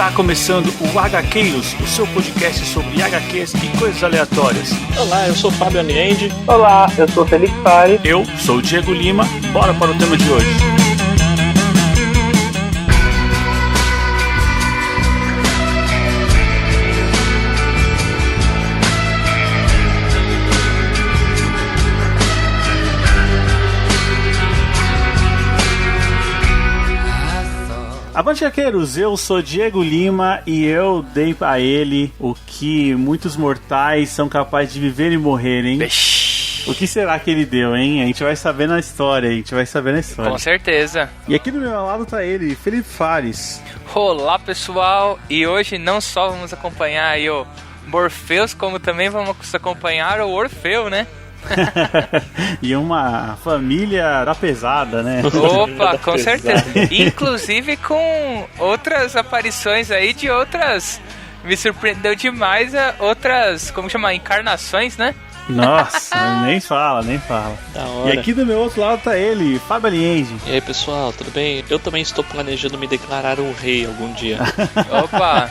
Está começando o HQs, o seu podcast sobre HQs e coisas aleatórias. Olá, eu sou o Fábio Aniende. Olá, eu sou o Felipe Fares. Eu sou o Diego Lima. Bora para o tema de hoje. Avante Arqueiros, eu sou Diego Lima e eu dei a ele o que muitos mortais são capazes de viver e morrer, hein? O que será que ele deu, hein? A gente vai saber na história, Com certeza. E aqui do meu lado tá ele, Felipe Fares. Olá, pessoal, e hoje não só vamos acompanhar aí o Morpheus, como também vamos acompanhar o Orfeu, né? E uma família da pesada, né? Opa, com certeza. Inclusive com outras aparições aí de outras... Me surpreendeu demais outras, como chama? Encarnações, né? Nossa, nem fala. Da hora. E aqui do meu outro lado tá ele, Fábio Aniende. E aí, pessoal, tudo bem? Eu também estou planejando me declarar um rei algum dia. Opa!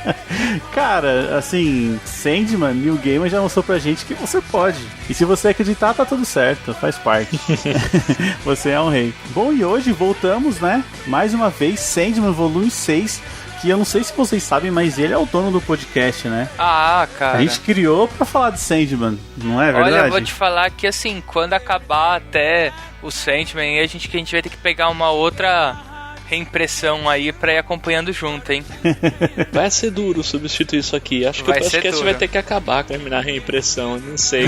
Cara, assim, Sandman, New Gamer já mostrou pra gente que você pode. E se você acreditar, tá tudo certo, faz parte. Você é um rei. Bom, e hoje voltamos, né? Mais uma vez, Sandman Volume 6. Que eu não sei se vocês sabem, mas ele é o dono do podcast, né? Ah, cara. A gente criou pra falar de Sandman, não é verdade? Olha, eu vou te falar que assim, quando acabar até o Sandman, a gente vai ter que pegar uma outra reimpressão aí pra ir acompanhando junto, hein? Vai ser duro substituir isso aqui. Acho que o podcast vai ter que acabar com a reimpressão, não sei.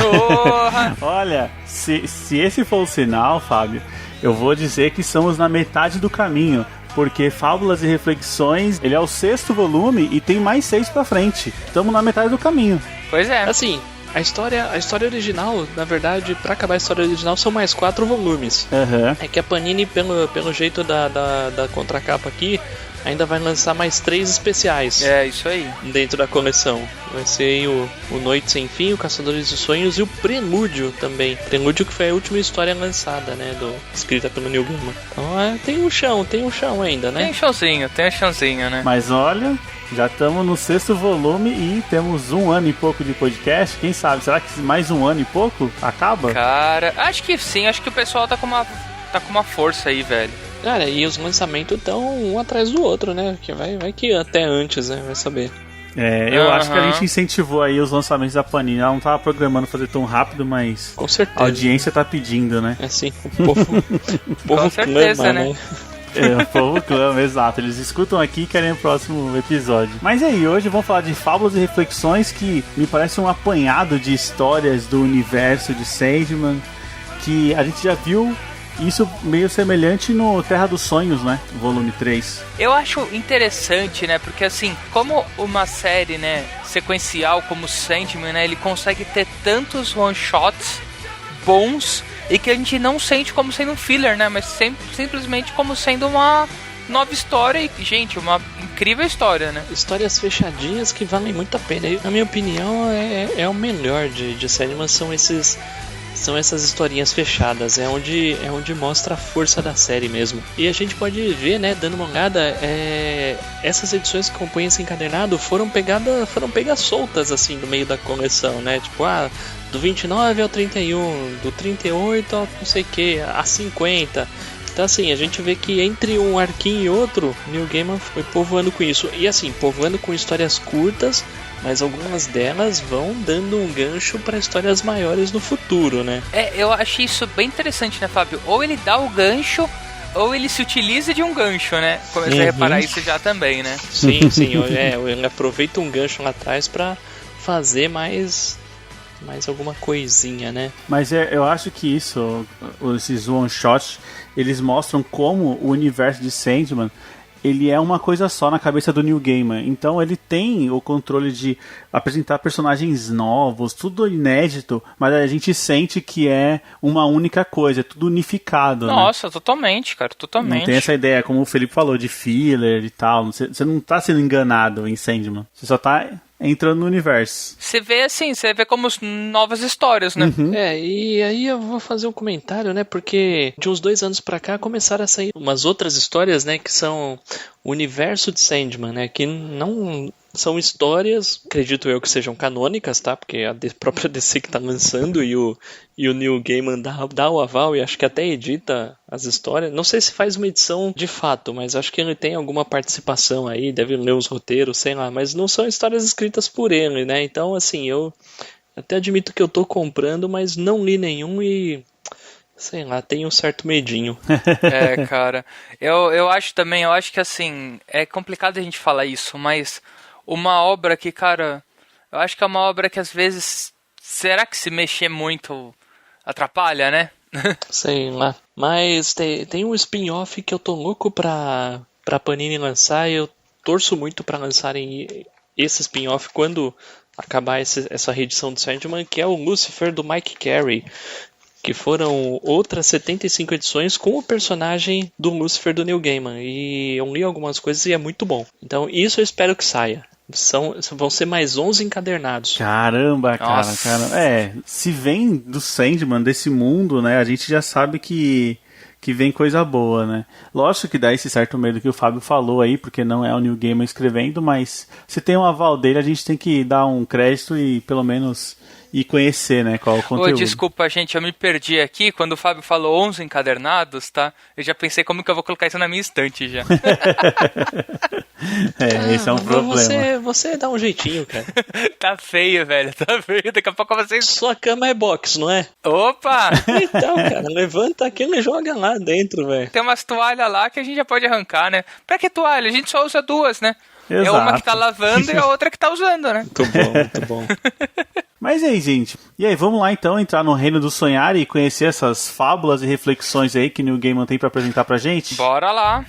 Olha, se esse for o sinal, Fábio, eu vou dizer que estamos na metade do caminho. Porque Fábulas e Reflexões, ele é o 6º volume e tem mais 6 pra frente. Estamos na metade do caminho. Pois é. Assim, a história original, na verdade, pra acabar a história original, são mais 4 volumes. Uhum. É que a Panini, pelo jeito da contracapa aqui, ainda vai lançar mais 3 especiais. É, isso aí. Dentro da coleção. Vai ser aí o Noite Sem Fim, o Caçadores de Sonhos e o Prelúdio também. Prelúdio que foi a última história lançada, né? Escrita pelo Neil Gaiman. Então tem um chão ainda, né? Tem um chãozinho, né? Mas olha, já estamos no 6º volume e temos 1 ano e pouco de podcast. Quem sabe, será que mais 1 ano e pouco acaba? Cara, acho que sim. Acho que o pessoal tá com uma força aí, velho. Cara, e os lançamentos estão um atrás do outro, né? Que vai que até antes, né? Vai saber. Eu acho que a gente incentivou aí os lançamentos da Panini. Ela não tava programando fazer tão rápido, mas com certeza. A audiência tá pedindo, né? É assim, o povo com certeza, clama, né? O povo clama, exato. Eles escutam aqui e querem o próximo episódio. Mas aí, hoje vamos falar de Fábulas e Reflexões, que me parece um apanhado de histórias do universo de Sandman, que a gente já viu isso meio semelhante no Terra dos Sonhos, né? Volume 3. Eu acho interessante, né? Porque assim, como uma série, né, sequencial como Sandman, né, ele consegue ter tantos one-shots bons e que a gente não sente como sendo um filler, né? Mas simplesmente como sendo uma nova história e, gente, uma incrível história, né? Histórias fechadinhas que valem muito a pena. Na minha opinião, é o melhor de Sandman, são essas historinhas fechadas, é onde mostra a força da série mesmo. E a gente pode ver, né, dando uma olhada, essas edições que compõem esse encadernado foram pegas soltas, assim, no meio da coleção, né, tipo, do 29 ao 31, do 38 ao não sei o que, a 50... Então assim, a gente vê que entre um arquinho e outro, Neil Gaiman foi povoando com isso. E assim, povoando com histórias curtas, mas algumas delas vão dando um gancho para histórias maiores no futuro, né? Eu achei isso bem interessante, né, Fábio? Ou ele dá o gancho, ou ele se utiliza de um gancho, né? Comecei a reparar isso já também, né? Sim, ele aproveita um gancho lá atrás para fazer mais alguma coisinha, né? Mas eu acho que esses one-shots, eles mostram como o universo de Sandman, ele é uma coisa só na cabeça do Neil Gaiman. Então ele tem o controle de apresentar personagens novos, tudo inédito, mas a gente sente que é uma única coisa, é tudo unificado. Nossa, né? Totalmente, cara, totalmente. Não tem essa ideia, como o Felipe falou, de filler e tal. Você não tá sendo enganado em Sandman. Você só tá entrando no universo. Você vê como novas histórias, né? Uhum. E aí eu vou fazer um comentário, né? Porque de uns 2 anos pra cá começaram a sair umas outras histórias, né? Que são o universo de Sandman, né? Que não são histórias, acredito eu que sejam canônicas, tá? Porque a própria DC que tá lançando e o Neil Gaiman dá o aval e acho que até edita as histórias. Não sei se faz uma edição de fato, mas acho que ele tem alguma participação aí, deve ler os roteiros, sei lá. Mas não são histórias escritas por ele, né? Então, assim, eu até admito que eu tô comprando, mas não li nenhum e... sei lá, tenho um certo medinho. Cara, eu acho também, eu acho que assim, é complicado a gente falar isso, mas uma obra que, cara, eu acho que é uma obra que às vezes, será que se mexer muito atrapalha, né? Sei lá, mas tem um spin-off que eu tô louco pra Panini lançar e eu torço muito pra lançarem esse spin-off quando acabar essa reedição do Sandman, que é o Lucifer do Mike Carey. Que foram outras 75 edições com o personagem do Lucifer do Neil Gaiman. E eu li algumas coisas e é muito bom. Então isso eu espero que saia. Vão ser mais 11 encadernados. Caramba, cara. Se vem do Sandman, desse mundo, né? A gente já sabe que vem coisa boa, né? Lógico que dá esse certo medo que o Fábio falou aí, porque não é o Neil Gaiman escrevendo, mas se tem um aval dele, a gente tem que dar um crédito e pelo menos... e conhecer, né, qual é o conteúdo. Desculpa, gente, eu me perdi aqui. Quando o Fábio falou 11 encadernados, tá? Eu já pensei como que eu vou colocar isso na minha estante já. Esse é um problema. Você dá um jeitinho, cara. Tá feio, velho, tá feio. Daqui a pouco você... Sua cama é box, não é? Opa! Então, cara, levanta aquilo e joga lá dentro, velho. Tem umas toalhas lá que a gente já pode arrancar, né? Pra que toalha? A gente só usa duas, né? Exato. É uma que tá lavando e a outra que tá usando, né? Muito bom. Mas aí, gente, e aí, vamos lá então entrar no reino do sonhar e conhecer essas fábulas e reflexões aí que o Neil Gaiman tem pra apresentar pra gente? Bora lá!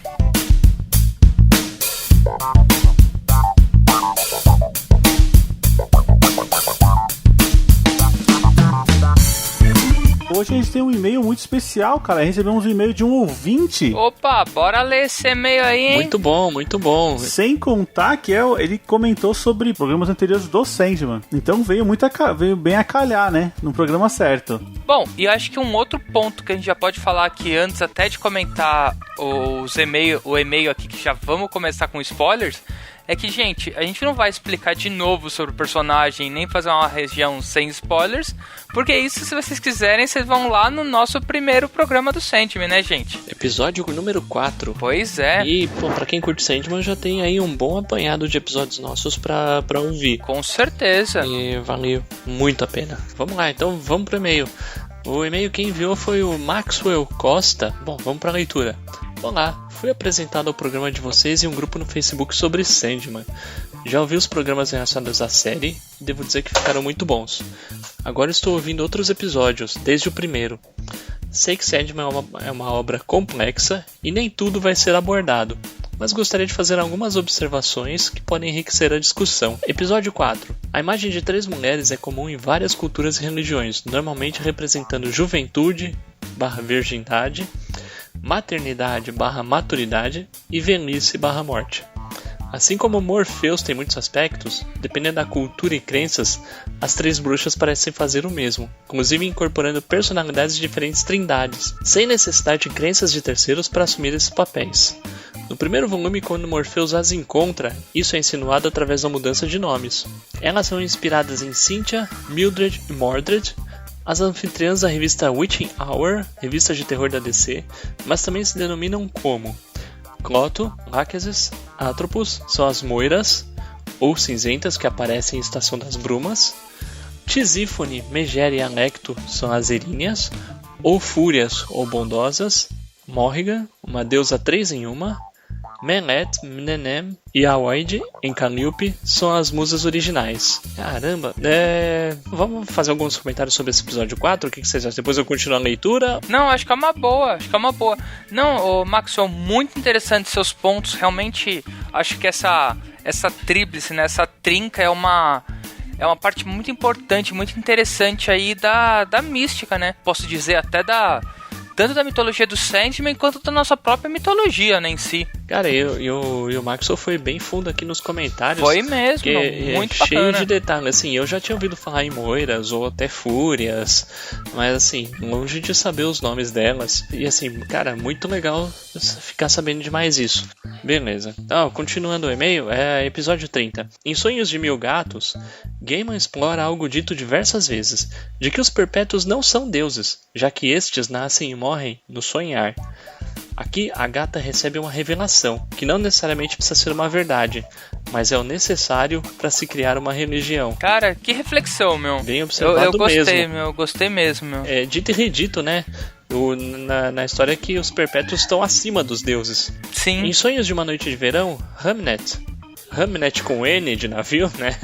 Hoje a gente tem um e-mail muito especial, cara. Recebemos um e-mail de um ouvinte. Opa, bora ler esse e-mail aí, hein? Muito bom, muito bom. Sem contar que ele comentou sobre programas anteriores do Sandman. Então veio bem a calhar, né? No programa certo. Bom, e acho que um outro ponto que a gente já pode falar aqui antes até de comentar o e-mail aqui, que já vamos começar com spoilers, é que, gente, a gente não vai explicar de novo sobre o personagem, nem fazer uma região sem spoilers, porque isso, se vocês quiserem, vocês vão lá no nosso primeiro programa do Sandman, né, gente? Episódio número 4. Pois é. E, pô, pra quem curte Sandman, já tem aí um bom apanhado de episódios nossos pra ouvir. Com certeza. E valeu muito a pena. Vamos lá, então vamos pro e-mail. O e-mail que enviou foi o Maxwell Costa. Bom, vamos pra leitura. Olá, fui apresentado ao programa de vocês em um grupo no Facebook sobre Sandman. Já ouvi os programas relacionados à série e devo dizer que ficaram muito bons. Agora estou ouvindo outros episódios, desde o primeiro. Sei que Sandman é uma obra complexa e nem tudo vai ser abordado, mas gostaria de fazer algumas observações que podem enriquecer a discussão. Episódio 4. A imagem de 3 mulheres é comum em várias culturas e religiões, normalmente representando juventude/virgindade, maternidade/maturidade e velhice/morte. Assim como Morpheus tem muitos aspectos, dependendo da cultura e crenças, as 3 bruxas parecem fazer o mesmo, inclusive incorporando personalidades de diferentes trindades, sem necessidade de crenças de terceiros para assumir esses papéis. No primeiro volume, quando Morpheus as encontra, isso é insinuado através da mudança de nomes. Elas são inspiradas em Cynthia, Mildred e Mordred, as anfitriãs da revista Witching Hour, revista de terror da DC, mas também se denominam como Cloto, Láquesis, Atropos, são as moiras, ou cinzentas que aparecem em Estação das Brumas, Tisífone, Megera e Alecto são as eríneas, ou fúrias ou bondosas, Morrigan, uma deusa 3 em 1, Melet, Mnenem e Aoide, em Calliope, são as musas originais. Caramba, vamos fazer alguns comentários sobre esse episódio 4? O que vocês acham? Depois eu continuo a leitura? Não, acho que é uma boa, Não, Maxwell, muito interessante seus pontos. Realmente, acho que essa tríplice, né, essa trinca é uma parte muito importante, muito interessante aí da mística, né? Posso dizer até tanto da mitologia do Sandman quanto da nossa própria mitologia, né, em si. Cara, e o Maxwell foi bem fundo aqui nos comentários. Foi mesmo, muito cheio bacana. de detalhes. Assim, eu já tinha ouvido falar em moiras ou até fúrias, mas assim, longe de saber os nomes delas. E assim, cara, muito legal ficar sabendo de mais isso. Beleza. Então, continuando o e-mail, episódio 30. Em Sonhos de Mil Gatos, Gaiman explora algo dito diversas vezes, de que os perpétuos não são deuses, já que estes nascem e morrem no sonhar. Aqui, a gata recebe uma revelação, que não necessariamente precisa ser uma verdade, mas é o necessário para se criar uma religião. Cara, que reflexão, meu. Bem observado eu gostei, mesmo. meu. Gostei mesmo, meu. É dito e redito, né? Na história que os perpétuos estão acima dos deuses. Sim. Em Sonhos de uma Noite de Verão, Hamnet com N de navio, né?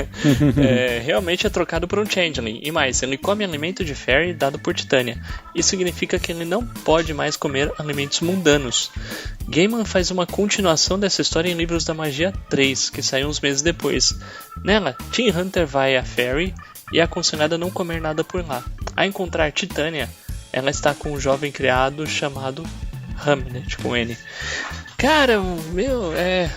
Realmente é trocado por um changeling. E mais, ele come alimento de fairy dado por Titânia. Isso significa que ele não pode mais comer alimentos mundanos. Gaiman faz uma continuação dessa história em Livros da Magia 3, que saiu uns meses depois. Nela, Teen Hunter vai a fairy e é aconselhada a não comer nada por lá. Ao encontrar Titânia, ela está com um jovem criado chamado Hamnet com N. Cara,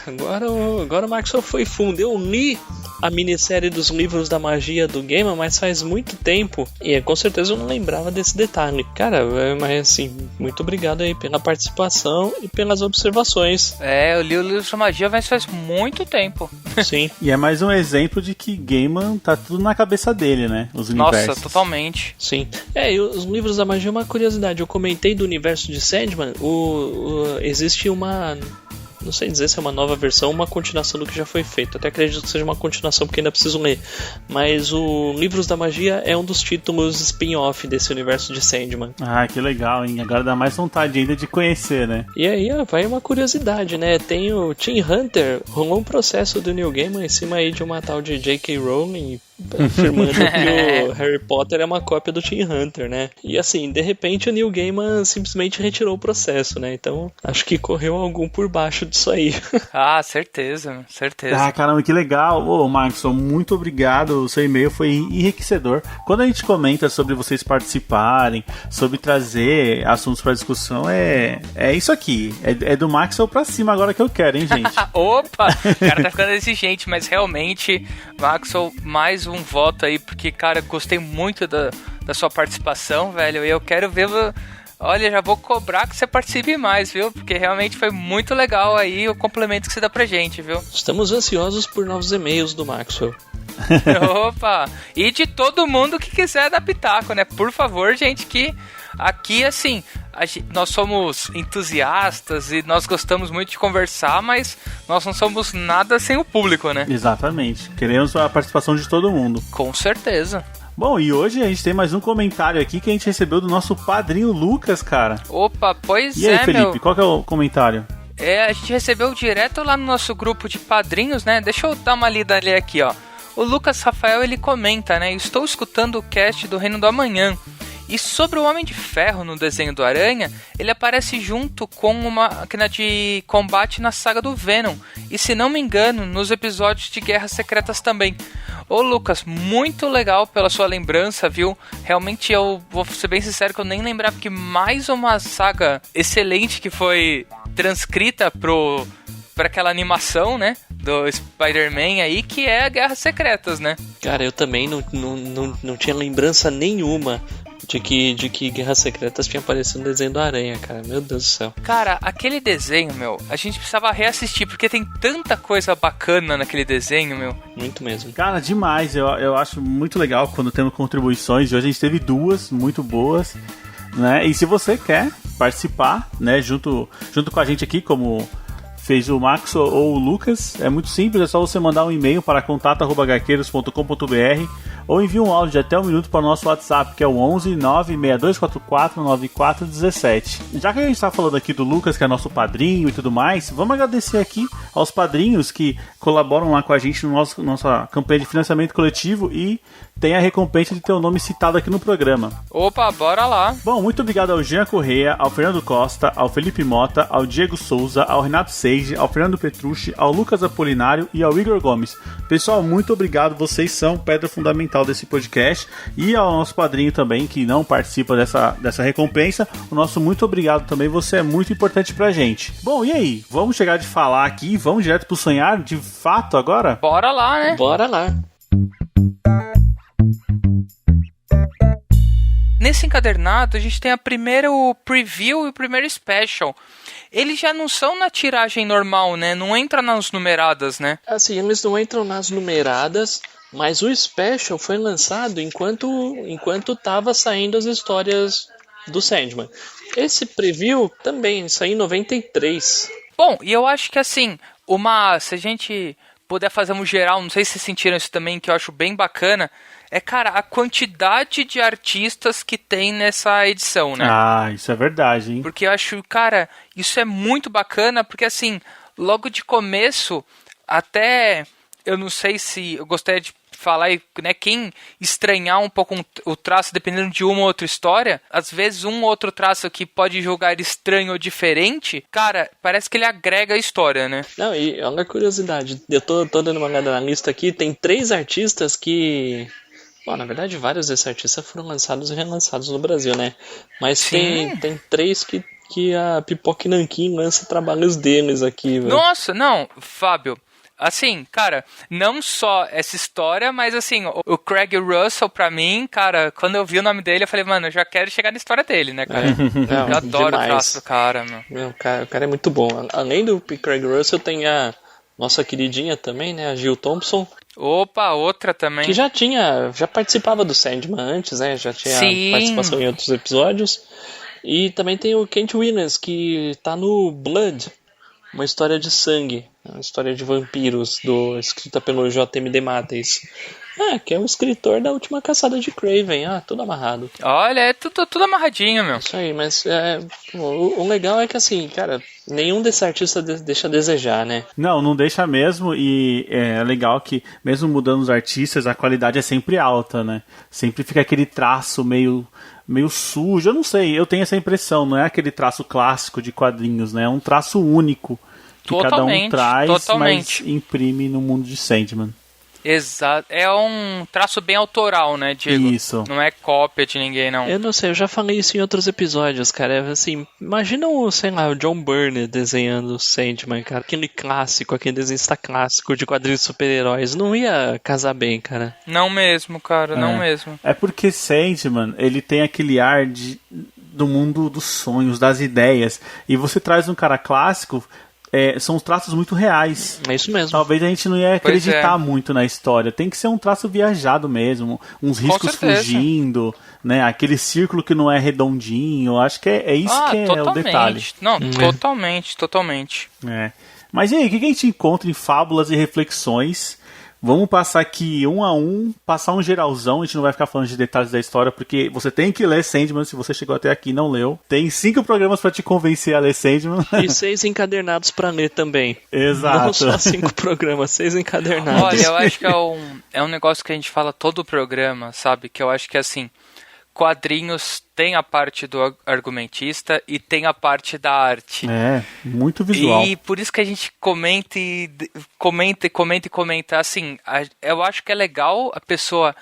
agora o Maxwell foi fundo. Eu li a minissérie dos Livros da Magia do Gaiman, mas faz muito tempo. E com certeza eu não lembrava desse detalhe. Cara, mas assim, muito obrigado aí pela participação e pelas observações. Eu li o Livro da Magia, mas faz muito tempo. Sim. E é mais um exemplo de que Gaiman tá tudo na cabeça dele, né? Os universos. Nossa, totalmente. Sim. E os Livros da Magia é uma curiosidade. Eu comentei do universo de Sandman. Existe uma... Não sei dizer se é uma nova versão ou uma continuação do que já foi feito. Até acredito que seja uma continuação porque ainda preciso ler. Mas o Livros da Magia é um dos títulos spin-off desse universo de Sandman. Ah, que legal, hein? Agora dá mais vontade ainda de conhecer, né? E aí, vai uma curiosidade, né? Tem o Teen Hunter, rolou um processo do Neil Gaiman em cima aí de uma tal de J.K. Rowling afirmando que o Harry Potter é uma cópia do Teen Hunter, né? E assim, de repente o Neil Gaiman simplesmente retirou o processo, né? Então, acho que correu algum por baixo disso aí. Ah, certeza. Ah, caramba, que legal. Ô, Maxon, muito obrigado. O seu e-mail foi enriquecedor. Quando a gente comenta sobre vocês participarem, sobre trazer assuntos para discussão, é isso aqui. É do Maxon pra cima agora que eu quero, hein, gente? Opa! O cara tá ficando exigente, mas realmente, Maxon, mais um voto aí, porque, cara, gostei muito da sua participação, velho, e eu quero ver... Olha, já vou cobrar que você participe mais, viu? Porque realmente foi muito legal aí o complemento que você dá pra gente, viu? Estamos ansiosos por novos e-mails do Maxwell. Opa! E de todo mundo que quiser dar pitaco, né? Por favor, gente, que aqui, assim, nós somos entusiastas e nós gostamos muito de conversar, mas nós não somos nada sem o público, né? Exatamente. Queremos a participação de todo mundo. Com certeza. Bom, e hoje a gente tem mais um comentário aqui que a gente recebeu do nosso padrinho Lucas, cara. Opa, pois e aí, Felipe, qual que é o comentário? A gente recebeu direto lá no nosso grupo de padrinhos, né? Deixa eu dar uma lida ali aqui, ó. O Lucas Rafael, ele comenta, né? Estou escutando o cast do Reino do Amanhã. E sobre o Homem de Ferro no desenho do Aranha, ele aparece junto com uma máquina de combate na saga do Venom. E se não me engano, nos episódios de Guerras Secretas também. Ô Lucas, muito legal pela sua lembrança, viu? Realmente eu vou ser bem sincero que eu nem lembrava que mais uma saga excelente que foi transcrita pra aquela animação, né? Do Spider-Man aí, que é a Guerras Secretas, né? Cara, eu também não tinha lembrança nenhuma de que Guerras Secretas tinha aparecido no desenho do Aranha, cara. Meu Deus do céu. Cara, aquele desenho, meu, a gente precisava reassistir, porque tem tanta coisa bacana naquele desenho, meu. Muito mesmo. Cara, demais. Eu acho muito legal quando temos contribuições. E hoje a gente teve duas muito boas, né? E se você quer participar, né, junto com a gente aqui, como fez o Max ou o Lucas, é muito simples, é só você mandar um e-mail para contato@gaqueiros.com.br ou envie um áudio de até 1 minuto para o nosso WhatsApp, que é o 11 96244 9417. Já que a gente está falando aqui do Lucas, que é nosso padrinho e tudo mais, vamos agradecer aqui aos padrinhos que colaboram lá com a gente no nossa campanha de financiamento coletivo e tem a recompensa de ter o nome citado aqui no programa. Opa, bora lá! Bom, muito obrigado ao Jean Correia, ao Fernando Costa, ao Felipe Mota, ao Diego Souza, ao Renato Seige, ao Fernando Petrucci, ao Lucas Apolinário e ao Igor Gomes. Pessoal, muito obrigado, vocês são pedra fundamental desse podcast, e ao nosso padrinho também, que não participa dessa recompensa, o nosso muito obrigado também, você é muito importante pra gente. Bom, e aí? Vamos chegar de falar aqui, vamos direto pro sonhar de fato agora? Bora lá, né? Bora lá! nesse encadernado a gente tem a primeiro preview e o primeiro special. Eles já não são na tiragem normal, né? Não entra nas numeradas, né? Assim, eles não entram nas numeradas, mas o special foi lançado enquanto tava saindo as histórias do Sandman. Esse preview também saiu em 93. Bom, e eu acho que assim, se a gente puder fazer um geral, não sei se vocês sentiram isso também, que eu acho bem bacana, cara, a quantidade de artistas que tem nessa edição, né? Ah, isso é verdade, hein? Porque eu acho, cara, isso é muito bacana, porque assim, logo de começo, até, eu não sei se eu gostaria de falar, né, quem estranhar um pouco o traço, dependendo de uma ou outra história, às vezes um ou outro traço que pode julgar estranho ou diferente, cara, parece que ele agrega a história, né? Não, e olha a curiosidade, eu tô dando uma olhada na lista aqui, tem 3 artistas que... Bom, na verdade, vários desses artistas foram lançados e relançados no Brasil, né? Mas tem 3 que a Pipoca e Nanquim lança trabalhos deles aqui, velho. Nossa, não, Fábio... Assim, cara, não só essa história, mas assim, o Craig Russell, pra mim, cara, quando eu vi o nome dele, eu falei, mano, eu já quero chegar na história dele, né, cara? Não, eu adoro demais. o traço do cara, meu. O cara é muito bom. Além do Craig Russell, tem a nossa queridinha também, né, a Jill Thompson. Opa, outra também. Que já participava do Sandman antes, né, já tinha participação em outros episódios. E também tem o Kent Williams, que tá no Blood, uma história de sangue, uma história de vampiros, escrita pelo J.M. DeMatteis. Que é o escritor da Última Caçada de Craven. Tudo amarrado. Olha, é tudo amarradinho, meu. Isso aí, mas o legal é que assim, cara, nenhum desses artistas deixa a desejar, né? Não deixa mesmo, e é legal que, mesmo mudando os artistas, a qualidade é sempre alta, né? Sempre fica aquele traço meio sujo, eu não sei, eu tenho essa impressão, não é aquele traço clássico de quadrinhos, né? É um traço único que cada um traz, mas imprime no mundo de Sandman. Exato, é um traço bem autoral, né, Diego? Isso. Não é cópia de ninguém, não. Eu não sei, eu já falei isso em outros episódios, cara. Assim, imagina o John Byrne desenhando o Sandman, cara. Aquele clássico, aquele desenhista clássico de quadrinhos de super-heróis. Não ia casar bem, cara. Não mesmo, cara, não mesmo. É porque Sandman, ele tem aquele ar do mundo dos sonhos, das ideias. E você traz um cara clássico... são traços muito reais. É isso mesmo. Talvez a gente não ia acreditar muito na história. Tem que ser um traço viajado mesmo. Uns riscos fugindo, né? Aquele círculo que não é redondinho. Acho que é isso que é o detalhe. Não, totalmente. Mas e aí, o que a gente encontra em Fábulas e Reflexões? Vamos passar aqui um a um, passar um geralzão, a gente não vai ficar falando de detalhes da história, porque você tem que ler Sandman, se você chegou até aqui e não leu. Tem 5 programas pra te convencer a ler Sandman. E 6 encadernados pra ler também. Exato. Não só 5 programas, 6 encadernados. Olha, eu acho que é um negócio que a gente fala todo o programa, sabe? Que eu acho que assim, quadrinhos tem a parte do argumentista e tem a parte da arte. Muito visual. E por isso que a gente comenta. Assim, eu acho que é legal a pessoa,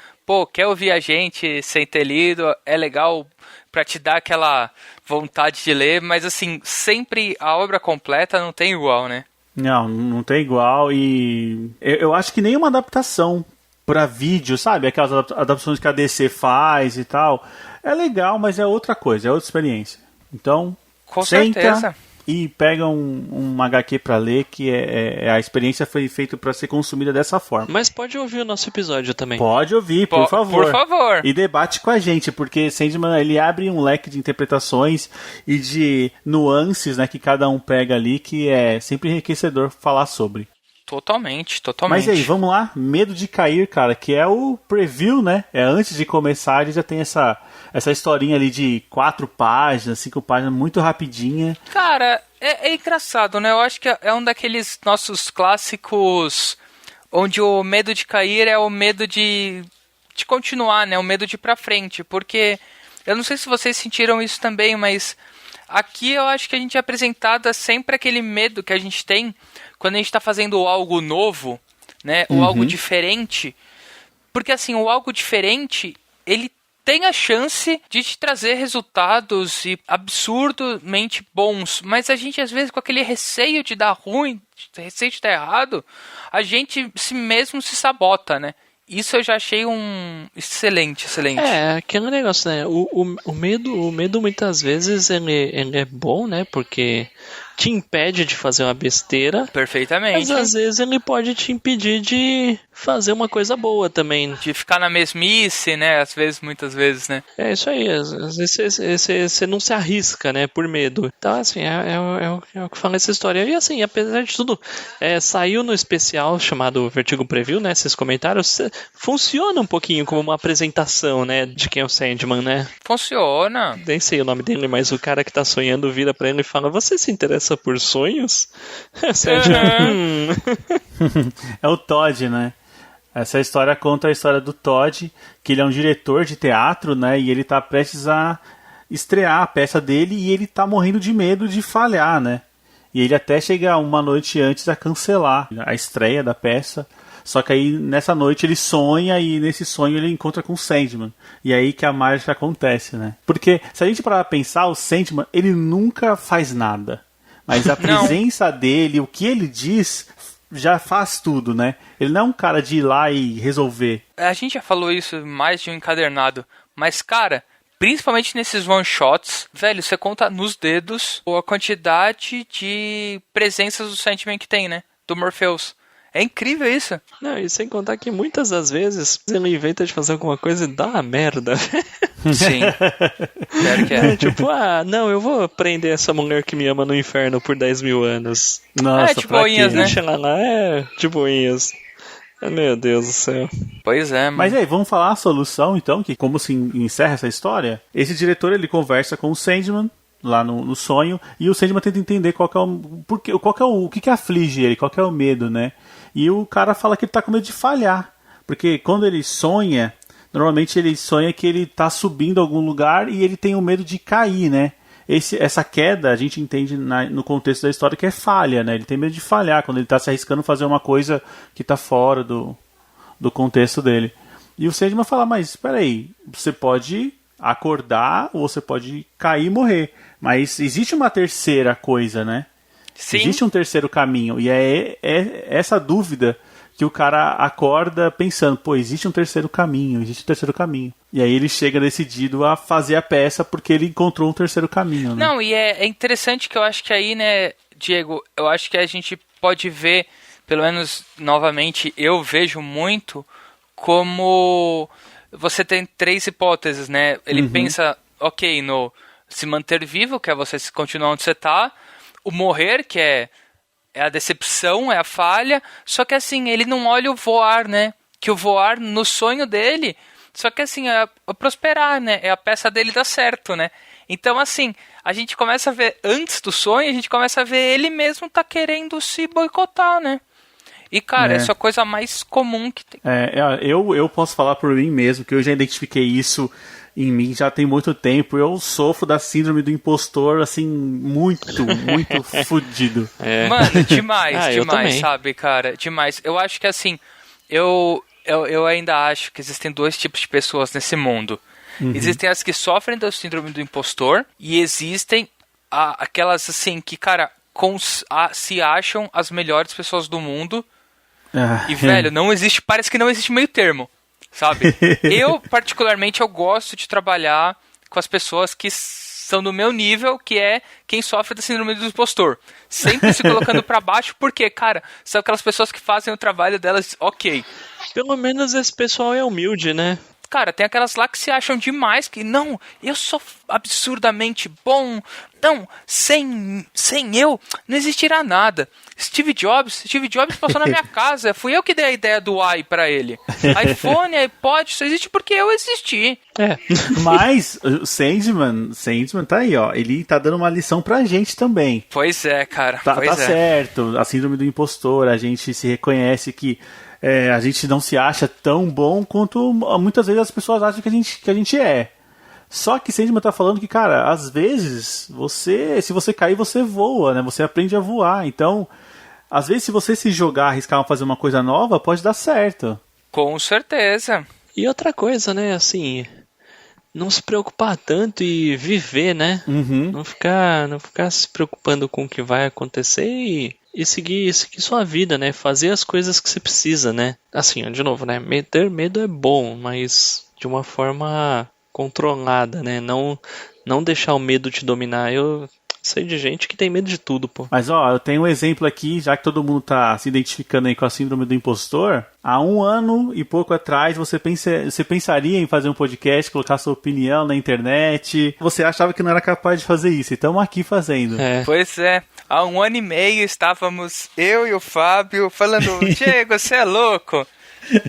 quer ouvir a gente sem ter lido, é legal pra te dar aquela vontade de ler, mas assim, sempre a obra completa não tem igual, né? Não tem igual, e eu acho que nenhuma adaptação pra vídeo, sabe? Aquelas adaptações que a DC faz e tal. É legal, mas é outra coisa, é outra experiência. Então, com senta certeza. E pega um HQ pra ler, que a experiência foi feita pra ser consumida dessa forma. Mas pode ouvir o nosso episódio também. Pode ouvir, por favor. Por favor. E debate com a gente, porque Sandman, ele abre um leque de interpretações e de nuances, né, que cada um pega ali, que é sempre enriquecedor falar sobre. Totalmente. Mas aí, vamos lá? Medo de Cair, cara, que é o preview, né? Antes de começar, ele já tem essa historinha ali de 4 páginas, 5 páginas, muito rapidinha. Cara, é engraçado, né? Eu acho que é um daqueles nossos clássicos onde o medo de cair é o medo de continuar, né? O medo de ir pra frente, porque eu não sei se vocês sentiram isso também, mas aqui eu acho que a gente é apresentado sempre aquele medo que a gente tem quando a gente está fazendo algo novo, né? Ou algo diferente. Porque assim, o algo diferente, ele tem a chance de te trazer resultados absurdamente bons. Mas a gente, às vezes, com aquele receio de dar ruim, receio de dar errado, a gente mesmo se sabota, né? isso eu já achei um excelente. É, aquele negócio, né? O medo muitas vezes ele é bom, né? Porque te impede de fazer uma besteira. Perfeitamente. Mas às vezes ele pode te impedir de fazer uma coisa boa também. De ficar na mesmice, né? Muitas vezes, né? É isso aí. Às vezes você não se arrisca, né? Por medo. Então, assim, é o que fala essa história. E assim, apesar de tudo, saiu no especial chamado Vertigo Preview, né? Esses comentários. Funciona um pouquinho como uma apresentação, né? De quem é o Sandman, né? Funciona. Nem sei o nome dele, mas o cara que tá sonhando vira pra ele e fala: você se interessa por sonhos? É o Todd, né? Essa história conta a história do Todd, que ele é um diretor de teatro, né? E ele tá prestes a estrear a peça dele e ele tá morrendo de medo de falhar, né? E ele até chega uma noite antes a cancelar a estreia da peça. Só que aí, nessa noite, ele sonha e nesse sonho ele encontra com o Sandman. E aí que a mágica acontece, né? Porque, se a gente parar pra pensar, o Sandman, ele nunca faz nada. Mas a presença dele, o que ele diz, já faz tudo, né? Ele não é um cara de ir lá e resolver. A gente já falou isso mais de um encadernado. Mas, cara, principalmente nesses one-shots, velho, você conta nos dedos a quantidade de presenças do Sandman que tem, né? Do Morpheus. É incrível isso. Não, e sem contar que muitas das vezes ele inventa de fazer alguma coisa e dá uma merda. Sim. Claro que é. Tipo, não, eu vou prender essa mulher que me ama no inferno por 10 mil anos. Nossa, de boinhas, né? Deixa ela lá, de boinhas. Meu Deus do céu. Pois é, mano. Mas aí, vamos falar a solução, então, que como se encerra essa história? Esse diretor, ele conversa com o Sandman, lá no sonho, e o Sandman tenta entender o que aflige ele, qual que é o medo, né? E o cara fala que ele tá com medo de falhar, porque quando ele sonha, normalmente ele sonha que ele tá subindo a algum lugar e ele tem o medo de cair, né? Essa queda, a gente entende no contexto da história que é falha, né? Ele tem medo de falhar, quando ele tá se arriscando a fazer uma coisa que tá fora do contexto dele. E o Sandman fala, mas espera aí, você pode acordar ou você pode cair e morrer. Mas existe uma terceira coisa, né? Sim. Existe um terceiro caminho. E é essa dúvida que o cara acorda pensando, pô, existe um terceiro caminho. E aí ele chega decidido a fazer a peça porque ele encontrou um terceiro caminho, né? Não, e é interessante que eu acho que aí, né, Diego, eu acho que a gente pode ver, pelo menos novamente, eu vejo muito como você tem 3 hipóteses, né? Ele pensa, ok, no se manter vivo, que é você continuar onde você tá, o morrer, que é a decepção, é a falha, só que assim, ele não olha o voar, né? Que o voar no sonho dele, só que assim, é prosperar, né? É a peça dele dar certo, né? Então assim, a gente começa a ver, antes do sonho, a gente começa a ver ele mesmo tá querendo se boicotar, né? E cara, essa é a coisa mais comum que tem. Eu posso falar por mim mesmo, que eu já identifiquei isso em mim já tem muito tempo. Eu sofro da síndrome do impostor, assim, muito fudido. Mano, demais, sabe, cara? Demais. Eu acho que, assim, eu ainda acho que existem 2 tipos de pessoas nesse mundo. Existem as que sofrem da síndrome do impostor e existem aquelas, assim, que, cara, se acham as melhores pessoas do mundo. E, velho, parece que não existe meio termo. Sabe? Eu, particularmente, eu gosto de trabalhar com as pessoas que são do meu nível, que é quem sofre da síndrome do impostor. Sempre se colocando pra baixo, porque, cara, são aquelas pessoas que fazem o trabalho delas, ok. Pelo menos esse pessoal é humilde, né? Cara, tem aquelas lá que se acham demais, que não, eu sou absurdamente bom, não, sem eu não existirá nada. Steve Jobs passou na minha casa, fui eu que dei a ideia do i pra ele. iPhone, iPod, só existe porque eu existi. Mas o Sandman tá aí, ó, ele tá dando uma lição pra gente também. Pois é, cara. Tá certo, a síndrome do impostor, a gente se reconhece que a gente não se acha tão bom quanto muitas vezes as pessoas acham que a gente é. Só que Sandman tá falando que, cara, às vezes, se você cair, você voa, né? Você aprende a voar. Então, às vezes, se você se jogar, arriscar fazer uma coisa nova, pode dar certo. Com certeza. E outra coisa, né, assim, não se preocupar tanto e viver, né? Não ficar se preocupando com o que vai acontecer e seguir sua vida, né? Fazer as coisas que você precisa, né? Assim, de novo, né? Ter medo é bom, mas de uma forma controlada, né? Não deixar o medo te dominar. Eu sei de gente que tem medo de tudo, pô. Mas eu tenho um exemplo aqui, já que todo mundo tá se identificando aí com a síndrome do impostor. Há 1 ano e pouco atrás, você pensaria em fazer um podcast, colocar sua opinião na internet. Você achava que não era capaz de fazer isso, e estamos aqui fazendo. Pois é, há 1 ano e meio estávamos eu e o Fábio falando: Diego, você é louco.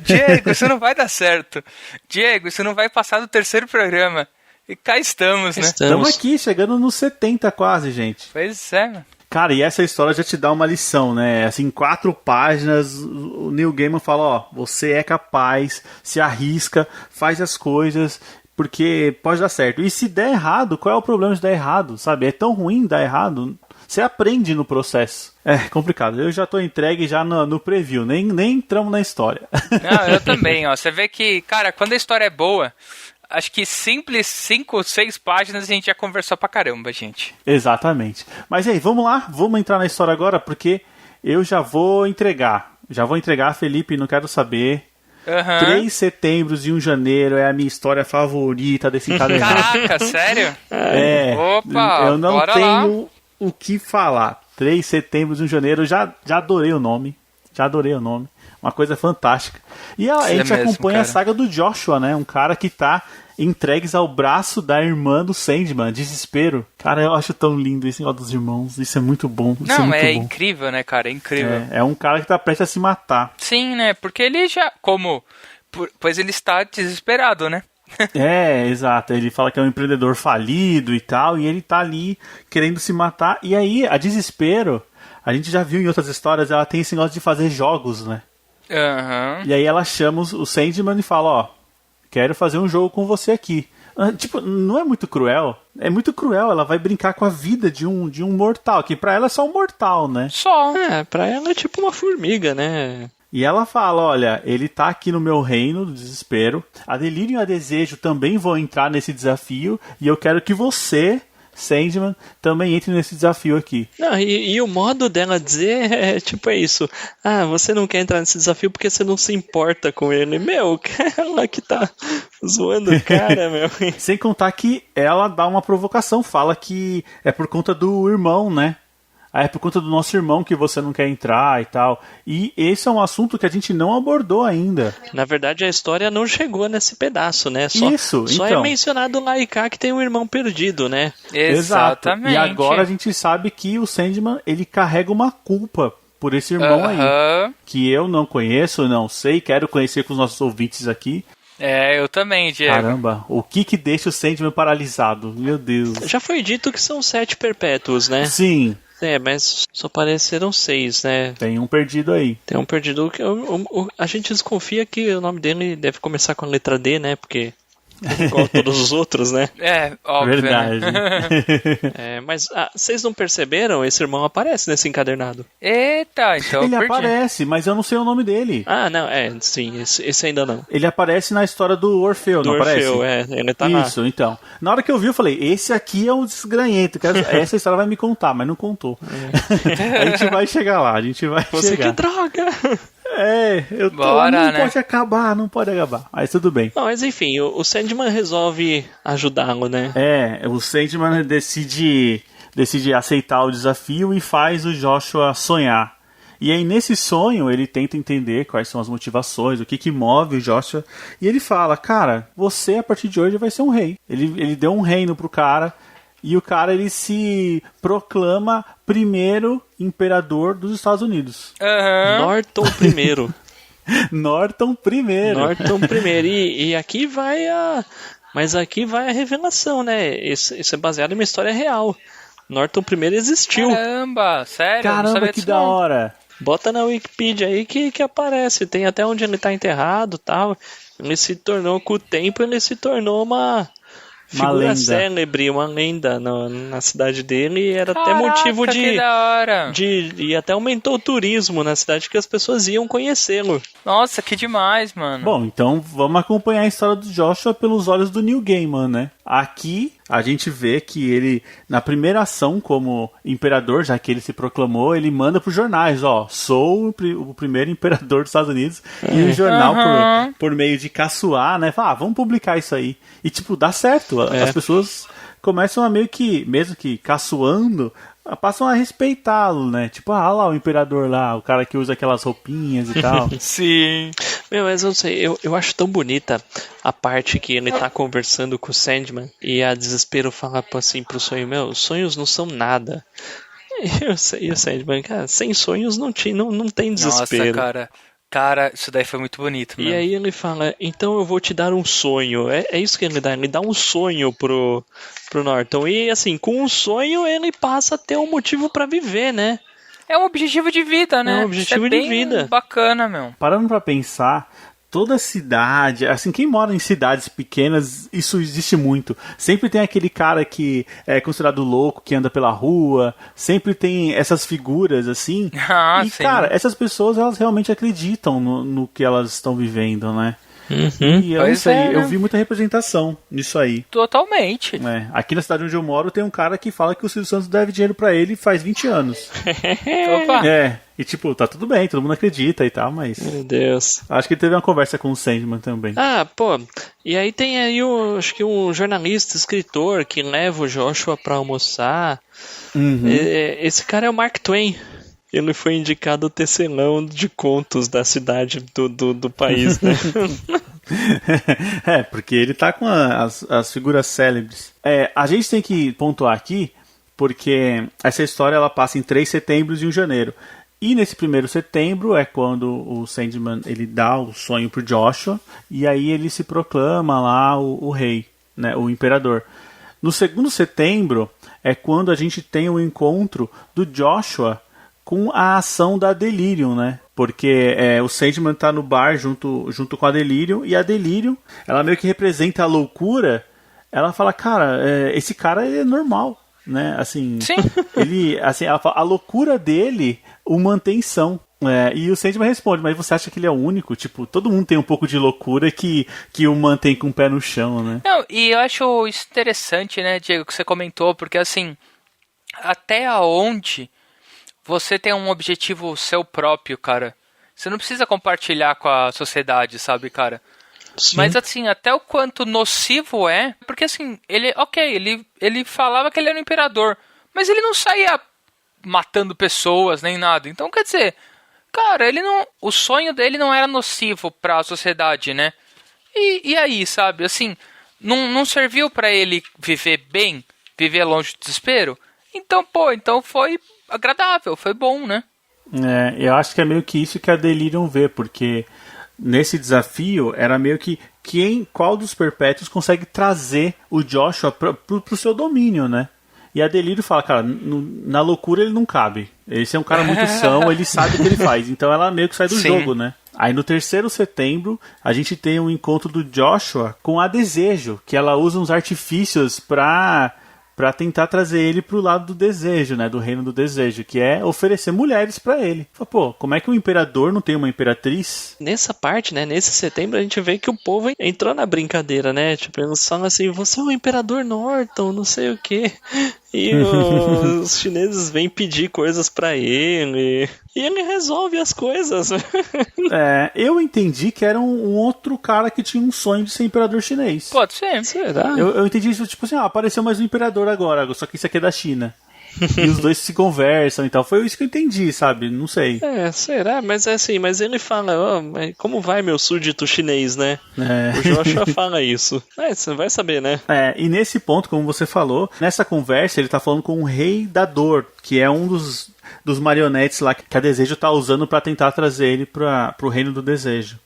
Diego, isso não vai dar certo. Diego, isso não vai passar do 3º programa. E cá estamos, né? Estamos aqui, chegando nos 70 quase, gente. Pois é, mano. Cara, e essa história já te dá uma lição, né? Assim, 4 páginas, o Neil Gaiman fala, você é capaz, se arrisca, faz as coisas, porque pode dar certo. E se der errado, qual é o problema de dar errado, sabe? É tão ruim dar errado, você aprende no processo. É complicado, eu já tô entregue já no preview, nem entramos na história. Não, eu também, ó. Você vê que, cara, quando a história é boa... Acho que simples 5 ou 6 páginas a gente já conversou pra caramba, gente. Exatamente. Mas aí, vamos lá? Vamos entrar na história agora, porque eu já vou entregar. Felipe, não quero saber. 3 setembros e 1 janeiro é a minha história favorita desse encadernado. Caraca, sério? Opa, eu não tenho o que falar. 3 setembros e 1 janeiro, já adorei o nome. Uma coisa fantástica. E a gente acompanha a saga do Joshua, né? Um cara que tá entregues ao braço da irmã do Sandman. Desespero. Cara, eu acho tão lindo esse negócio dos irmãos. Isso é muito bom. Incrível, né, cara? É incrível. É um cara que tá prestes a se matar. Sim, né? Porque ele já... Pois ele está desesperado, né? Exato. Ele fala que é um empreendedor falido e tal. E ele tá ali querendo se matar. E aí, a Desespero... A gente já viu em outras histórias, ela tem esse negócio de fazer jogos, né? E aí ela chama o Sandman e fala, quero fazer um jogo com você aqui. Tipo, não é muito cruel? É muito cruel, ela vai brincar com a vida de um mortal, que pra ela é só um mortal, né? Só. Pra ela é tipo uma formiga, né? E ela fala, olha, ele tá aqui no meu reino do desespero, a Delírio e a Desejo também vão entrar nesse desafio, e eu quero que você... Sandman também entre nesse desafio aqui. Não, e o modo dela dizer é isso. Você não quer entrar nesse desafio porque você não se importa com ele. Ela que tá zoando o cara, meu. Sem contar que ela dá uma provocação, fala que é por conta do irmão, né? É por conta do nosso irmão que você não quer entrar e tal. E esse é um assunto que a gente não abordou ainda. Na verdade, a história não chegou nesse pedaço, né? Só então. É mencionado lá e cá que tem um irmão perdido, né? Exatamente. E agora a gente sabe que o Sandman, ele carrega uma culpa por esse irmão aí. Que eu não conheço, não sei, quero conhecer com os nossos ouvintes aqui. Eu também, Diego. Caramba, o que deixa o Sandman paralisado? Meu Deus. Já foi dito que são 7 perpétuos, né? Sim. Mas só apareceram 6, né? Tem um perdido aí. Tem um perdido que a gente desconfia que o nome dele deve começar com a letra D, né? Porque igual todos os outros, né? Óbvio. Verdade. Mas vocês não perceberam? Esse irmão aparece nesse encadernado. Eita, então ele aparece, mas eu não sei o nome dele. Não, sim, esse ainda não. Ele aparece na história do Orfeu, não aparece? Do Orfeu, ele tá lá. Isso, então. Na hora que eu vi, eu falei, esse aqui é um desgranhento, essa história vai me contar, mas não contou. A gente vai chegar lá, Você que droga! Não pode acabar. Mas tudo bem. Não, mas enfim, o Sandman resolve ajudá-lo, né? O Sandman decide aceitar o desafio e faz o Joshua sonhar. E aí nesse sonho ele tenta entender quais são as motivações, o que move o Joshua. E ele fala, cara, você a partir de hoje vai ser um rei. Ele deu um reino pro cara. E o cara, ele se proclama primeiro imperador dos Estados Unidos. Norton I. Norton I. E aqui vai a... Mas aqui vai a revelação, né? Isso é baseado em uma história real. Norton I existiu. Caramba, sério? Caramba, que da hora. Bota na Wikipedia aí que aparece. Tem até onde ele tá enterrado e tal. Ele se tornou, com o tempo, uma figura célebre, uma lenda na cidade dele, e era até motivo e até aumentou o turismo na cidade, que as pessoas iam conhecê-lo. Nossa, que demais, mano. Bom, então vamos acompanhar a história do Joshua pelos olhos do Neil Gaiman, né? Aqui a gente vê que ele, na primeira ação como imperador, já que ele se proclamou, ele manda pros jornais, ó, sou o primeiro imperador dos Estados Unidos, e o jornal, por meio de caçoar, né, fala, vamos publicar isso aí. E, tipo, dá certo, as pessoas começam a meio que, mesmo que caçoando, passam a respeitá-lo, né? Tipo, lá o imperador lá, o cara que usa aquelas roupinhas e tal. Sim. Meu, mas eu não sei, eu acho tão bonita a parte que ele tá conversando com o Sandman e a Desespero fala assim pro sonho, meu, sonhos não são nada. E o Sandman, cara, sem sonhos não tem desespero. Nossa, cara, isso daí foi muito bonito, E aí ele fala, então eu vou te dar um sonho. É isso que ele dá um sonho pro Norton. E assim, com um sonho ele passa a ter um motivo pra viver, né? É um objetivo de vida, né? É um objetivo de vida. Bacana, meu. Parando pra pensar, toda cidade, assim, quem mora em cidades pequenas, isso existe muito. Sempre tem aquele cara que é considerado louco, que anda pela rua, sempre tem essas figuras, assim. E, sim. cara, essas pessoas, elas realmente acreditam no que elas estão vivendo, né? E eu não sei, eu vi muita representação nisso aí. Totalmente. Aqui na cidade onde eu moro tem um cara que fala que o Silvio Santos deve dinheiro pra ele faz 20 anos. Opa. E tipo, tá tudo bem, todo mundo acredita e tal, mas... Meu Deus. Acho que ele teve uma conversa com o Sandman também. E aí tem aí, acho que um jornalista, escritor, que leva o Joshua pra almoçar. Esse cara é o Mark Twain. Ele foi indicado o tecelão de contos da cidade do país, né? Porque ele tá com as figuras célebres. A gente tem que pontuar aqui, porque essa história ela passa em 3 setembros e 1 janeiro. E nesse 1º setembro é quando o Sandman ele dá o sonho pro Joshua, e aí ele se proclama lá o rei, né, o imperador. No 2º setembro é quando a gente tem o encontro do Joshua com a ação da Delirium, né? Porque o Sandman tá no bar junto com a Delirium, e a Delirium, ela meio que representa a loucura. Ela fala, cara, esse cara é normal, né? Assim, sim. Ele, assim, ela fala, a loucura dele o mantém são. E o Sandman responde, mas você acha que ele é o único? Tipo, todo mundo tem um pouco de loucura que o mantém com o pé no chão, né? Não, e eu acho isso interessante, né, Diego, que você comentou, porque assim, até aonde você tem um objetivo seu próprio, cara. Você não precisa compartilhar com a sociedade, sabe, cara? Sim. Mas assim, até o quanto nocivo é, porque assim, ele falava que ele era um imperador, mas ele não saía matando pessoas nem nada. Então, quer dizer, cara, o sonho dele não era nocivo pra sociedade, né? E aí, sabe, assim, não serviu pra ele viver bem, viver longe do desespero? Então, foi agradável, foi bom, né? Eu acho que é meio que isso que a Delirium vê, porque nesse desafio era meio que qual dos perpétuos consegue trazer o Joshua pro seu domínio, né? E a Delirium fala, cara, na loucura ele não cabe. Esse é um cara muito são, ele sabe o que ele faz. Então ela meio que sai do jogo, né? Aí no 3º setembro, a gente tem um encontro do Joshua com a Desejo, que ela usa uns artifícios pra tentar trazer ele pro lado do desejo, né? Do reino do desejo, que é oferecer mulheres pra ele. Fala, pô, como é que o imperador não tem uma imperatriz? Nessa parte, né? Nesse setembro, a gente vê que o povo entrou na brincadeira, né? Tipo, eles falam assim, você é o imperador Norton, não sei o quê. E os chineses vêm pedir coisas pra ele. E ele resolve as coisas. Eu entendi que era um outro cara que tinha um sonho de ser imperador chinês. Pode ser. Será? Eu entendi isso, tipo assim, apareceu mais um imperador agora, só que isso aqui é da China. E os dois se conversam e tal. Foi isso que eu entendi, sabe? Não sei. Será? Mas assim, mas ele fala, como vai meu súdito chinês, né? O Joshua fala isso. Você vai saber, né? E nesse ponto, como você falou, nessa conversa ele tá falando com o Rei da Dor, que é um dos marionetes lá que a Desejo tá usando pra tentar trazer ele pro reino do desejo.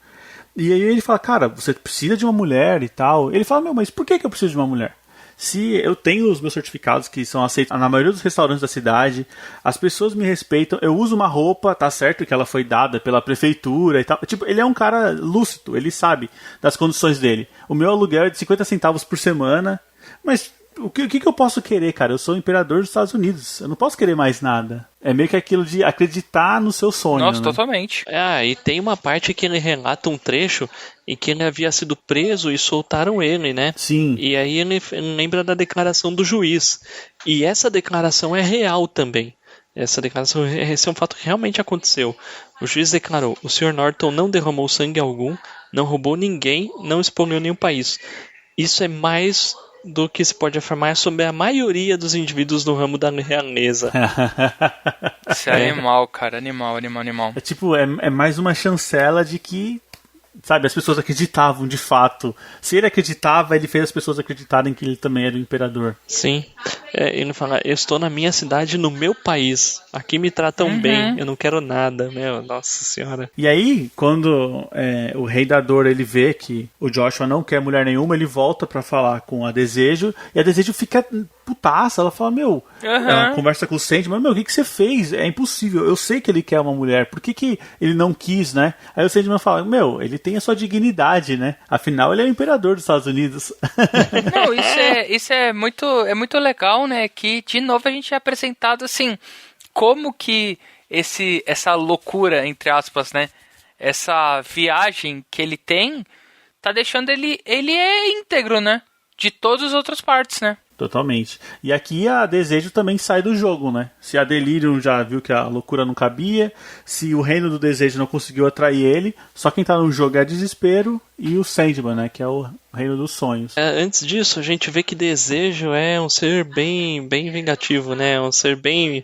E aí ele fala, cara, você precisa de uma mulher e tal. Ele fala, mas por que eu preciso de uma mulher? Se eu tenho os meus certificados que são aceitos na maioria dos restaurantes da cidade, as pessoas me respeitam, eu uso uma roupa, tá certo que ela foi dada pela prefeitura e tal. Tipo, ele é um cara lúcido, ele sabe das condições dele. O meu aluguel é de 50 centavos por semana, mas o que eu posso querer, cara? Eu sou o imperador dos Estados Unidos. Eu não posso querer mais nada. É meio que aquilo de acreditar no seu sonho. Nossa, né? totalmente. E tem uma parte que ele relata um trecho em que ele havia sido preso e soltaram ele, né? Sim. E aí ele lembra da declaração do juiz. E essa declaração é real também. Essa declaração, esse é um fato que realmente aconteceu. O juiz declarou: o Sr. Norton não derramou sangue algum, não roubou ninguém, não expoliou nenhum país. Isso é mais do que se pode afirmar sobre a maioria dos indivíduos no ramo da realeza. Isso é animal, cara. Animal. É tipo, é mais uma chancela de que, sabe, as pessoas acreditavam de fato. Se ele acreditava, ele fez as pessoas acreditarem que ele também era o imperador. Sim. Ele fala: eu estou na minha cidade, no meu país. Aqui me tratam bem, eu não quero nada. Meu, nossa senhora. E aí, quando o rei da dor ele vê que o Joshua não quer mulher nenhuma, ele volta pra falar com a Desejo, e a Desejo fica putaça. Ela fala, ela conversa com o Sandman, o que você fez? É impossível, eu sei que ele quer uma mulher, por que ele não quis, né? Aí o Sandman fala, ele tem a sua dignidade, né? Afinal, ele é o imperador dos Estados Unidos. Não, isso é muito legal, né? Que, de novo, a gente é apresentado, assim, como que essa loucura, entre aspas, né? Essa viagem que ele tem, tá deixando ele é íntegro, né? De todas as outras partes, né? Totalmente. E aqui a Desejo também sai do jogo, né? Se a Delirium já viu que a loucura não cabia, se o Reino do Desejo não conseguiu atrair ele, só quem tá no jogo é Desespero e o Sandman, né? Que é o Reino dos Sonhos. Antes disso, a gente vê que Desejo é um ser bem vingativo, né? Um ser bem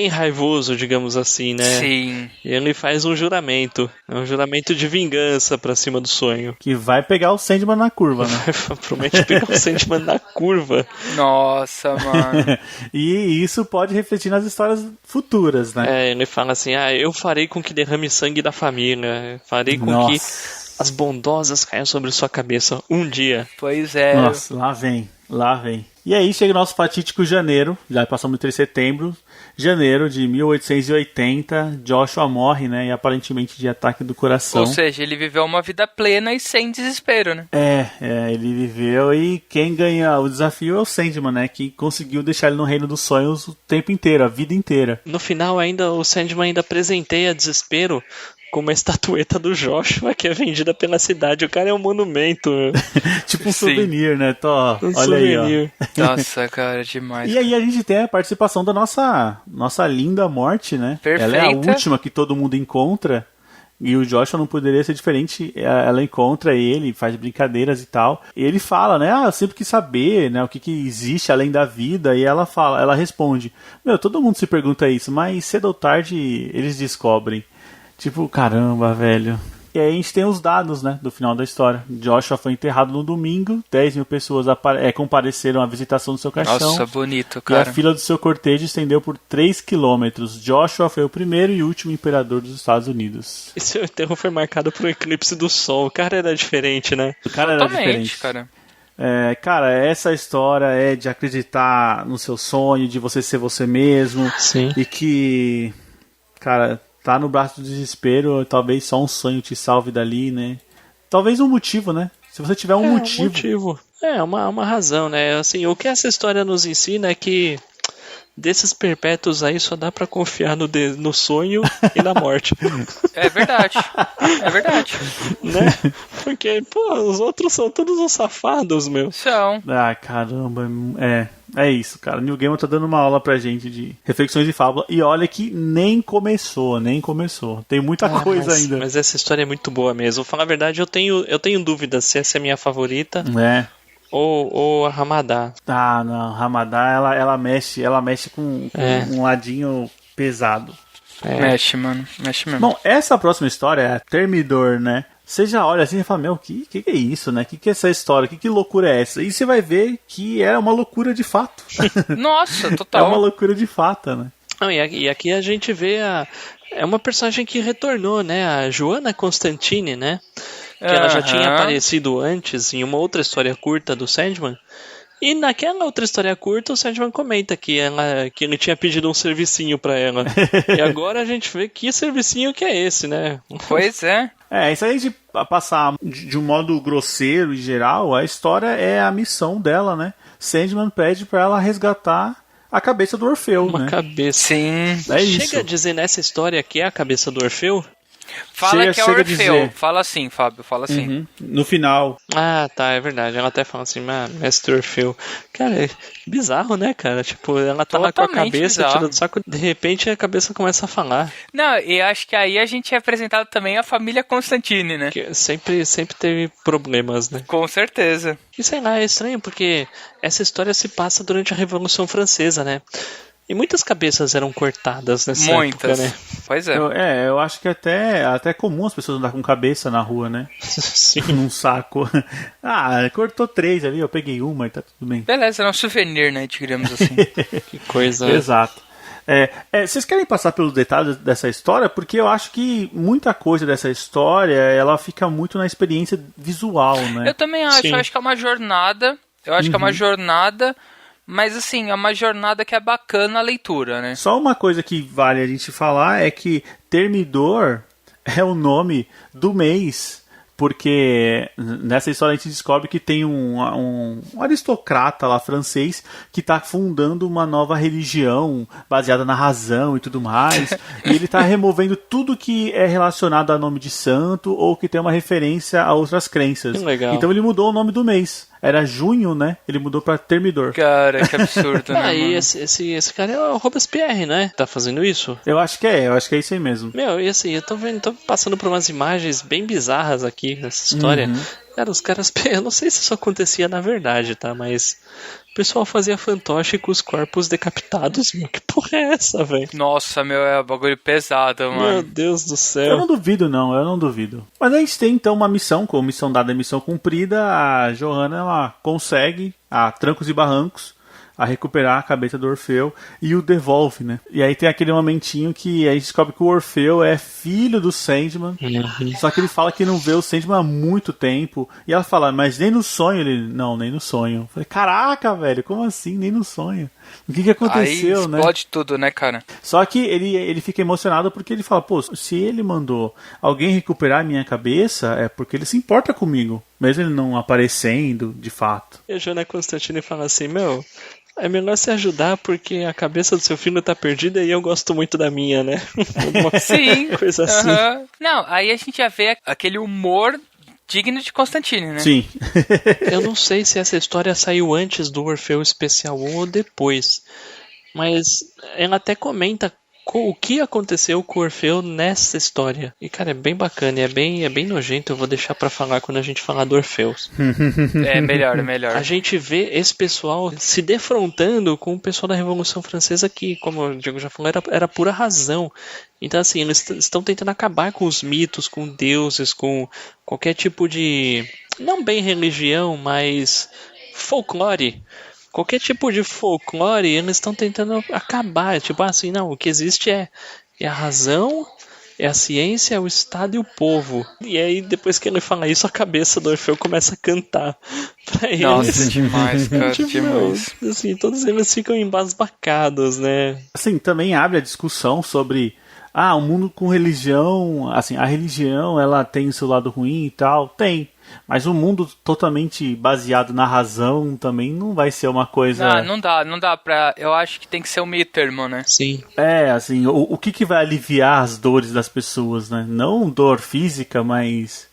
raivoso, digamos assim, né? Sim. E ele faz um juramento. É um juramento de vingança pra cima do sonho. Que vai pegar o Sandman na curva, né? Promete pegar o Sandman na curva. Nossa, mano. E isso pode refletir nas histórias futuras, né? Ele fala assim, eu farei com que derrame sangue da família. Farei com que as bondosas caiam sobre sua cabeça um dia. Pois é. Nossa, lá vem. E aí chega o nosso fatídico janeiro, já passamos 3 de setembro, janeiro de 1880, Joshua morre, né, e aparentemente de ataque do coração. Ou seja, ele viveu uma vida plena e sem desespero, né? Ele viveu, e quem ganha o desafio é o Sandman, né, que conseguiu deixar ele no reino dos sonhos o tempo inteiro, a vida inteira. No final o Sandman ainda presenteia Desespero com uma estatueta do Joshua que é vendida pela cidade. O cara é um monumento. Tipo um souvenir, né? Olha souvenir. Aí, ó. Nossa, cara, demais. E aí a gente tem a participação da nossa linda Morte, né? Perfeita. Ela é a última que todo mundo encontra. E o Joshua não poderia ser diferente. Ela encontra ele, faz brincadeiras e tal. E ele fala, né? Eu sempre quis saber, né? O que existe além da vida. E ela responde, todo mundo se pergunta isso, mas cedo ou tarde eles descobrem. Tipo, caramba, velho. E aí a gente tem os dados, né, do final da história. Joshua foi enterrado no domingo, 10 mil pessoas compareceram à visitação do seu caixão. Nossa, bonito, cara. E a fila do seu cortejo estendeu por 3 quilômetros. Joshua foi o primeiro e último imperador dos Estados Unidos. E seu enterro foi marcado por um eclipse do sol. O cara era diferente, né? O cara era diferente. Cara. Cara, essa história é de acreditar no seu sonho, de você ser você mesmo. Sim. E que, cara, tá no braço do desespero, talvez só um sonho te salve dali, né? Talvez um motivo, né? Se você tiver um motivo. Uma razão, né? Assim, o que essa história nos ensina é que desses perpétuos aí só dá pra confiar no sonho e na morte. É verdade. Né? Porque, os outros são todos uns safados, meu. São. Ah, caramba. É isso, cara. Neil Gaiman tá dando uma aula pra gente de reflexões de fábula. E olha que nem começou. Tem muita coisa ainda. Mas essa história é muito boa mesmo. Vou falar a verdade, eu tenho dúvidas se essa é a minha favorita. Ou a Ramadá. Ah, não. Ramadá, ela mexe com um ladinho pesado. Mexe, mano. Mexe mesmo. Bom, essa próxima história é a Termidor, né? Você já olha assim e fala, que é isso, né? Que é essa história? Que loucura é essa? E você vai ver que é uma loucura de fato. Nossa, total. É uma loucura de fato, né? E aqui a gente vê é uma personagem que retornou, né? A Joanna Constantine, né? Que ela já tinha aparecido antes em uma outra história curta do Sandman. E naquela outra história curta, o Sandman comenta que ele tinha pedido um servicinho pra ela. E agora a gente vê que servicinho que é esse, né? Pois é. Isso aí de passar de um modo grosseiro e geral, a história é a missão dela, né? Sandman pede pra ela resgatar a cabeça do Orfeu, Uma né? cabeça. Sim. É isso. Chega a dizer nessa história que é a cabeça do Orfeu? Fala que é chega a Orfeu. dizer. Fala assim, Fábio, fala assim. Uhum. No final. Ah, tá, é verdade. Ela até fala assim, mestre Orfeu. Cara, é bizarro, né, cara? Tipo, ela tá lá com a Totalmente cabeça, bizarro. tirando do saco, de repente a cabeça começa a falar. Não, e acho que aí a gente é apresentado também a família Constantine, né? Que sempre teve problemas, né? Com certeza. E sei lá, é estranho porque essa história se passa durante a Revolução Francesa, né? E muitas cabeças eram cortadas nessa Muitas. época, né? Pois é. Eu acho que até é comum as pessoas andar com cabeça na rua, né? Sim. Num saco. Cortou 3 ali, eu peguei uma e tá tudo bem. Beleza, é um souvenir, né, digamos assim. Que coisa. Exato. Vocês querem passar pelos detalhes dessa história? Porque eu acho que muita coisa dessa história, ela fica muito na experiência visual, né? Eu também acho, Sim. eu acho que é uma jornada. Eu acho que é uma jornada, mas assim, é uma jornada que é bacana a leitura, né? Só uma coisa que vale a gente falar é que Termidor é o nome do mês, porque nessa história a gente descobre que tem um aristocrata lá francês que está fundando uma nova religião baseada na razão e tudo mais, e ele está removendo tudo que é relacionado a nome de santo ou que tem uma referência a outras crenças. Que legal. Então ele mudou o nome do mês. Era junho, né? Ele mudou para Termidor. Cara, que absurdo, né, E mano? esse cara é o Robespierre, né? Tá fazendo isso? Eu acho que é isso aí mesmo. Meu, e assim, eu tô passando por umas imagens bem bizarras aqui nessa história. Cara, os caras, eu não sei se isso acontecia na verdade, tá? Mas o pessoal fazia fantoche com os corpos decapitados, meu. Que porra é essa, velho? Nossa, meu, é um bagulho pesado, Meu mano. Deus do Eu céu. não duvido, não, eu não duvido. Mas a gente tem então uma missão, com missão dada e missão cumprida, a Johanna ela consegue, a trancos e barrancos, a recuperar a cabeça do Orfeu e o devolve, né? E aí tem aquele momentinho que a gente descobre que o Orfeu é filho do Sandman, só que ele fala que não vê o Sandman há muito tempo, e ela fala, mas nem no sonho ele... Não, nem no sonho. Eu falei, caraca, velho, como assim, nem no sonho? O que aconteceu, Aí né? explode tudo, né, cara? Só que ele fica emocionado porque ele fala, pô, se ele mandou alguém recuperar a minha cabeça, é porque ele se importa comigo, mesmo ele não aparecendo de fato. E a Joana Constantine fala assim, meu... É melhor se ajudar porque a cabeça do seu filho tá perdida e eu gosto muito da minha, né? Uma Sim. coisa assim. Aham. Não, aí a gente já vê aquele humor digno de Constantine, né? Sim. Eu não sei se essa história saiu antes do Orfeu Especial 1 ou depois, mas ela até comenta o que aconteceu com o Orfeu nessa história. E, cara, é bem bacana, é bem nojento, eu vou deixar pra falar quando a gente falar do Orfeus. É melhor, é melhor. A gente vê esse pessoal se defrontando com o pessoal da Revolução Francesa que, como o Diego já falou, era pura razão. Então, assim, eles estão tentando acabar com os mitos, com deuses, com qualquer tipo de... não bem religião, mas folclore. Qualquer tipo de folclore, eles estão tentando acabar. Tipo assim, não, o que existe é a razão, é a ciência, é o Estado e o povo. E aí, depois que ele fala isso, a cabeça do Orfeu começa a cantar pra eles. Nossa, demais, cara, Tipo, demais. assim, todos eles ficam embasbacados, né? Assim, também abre a discussão sobre o mundo com religião, assim, a religião ela tem o seu lado ruim e tal, tem. Mas um mundo totalmente baseado na razão também não vai ser uma coisa... Não dá pra... Eu acho que tem que ser um meio termo, né? Sim. Assim, o que vai aliviar as dores das pessoas, né? Não dor física, mas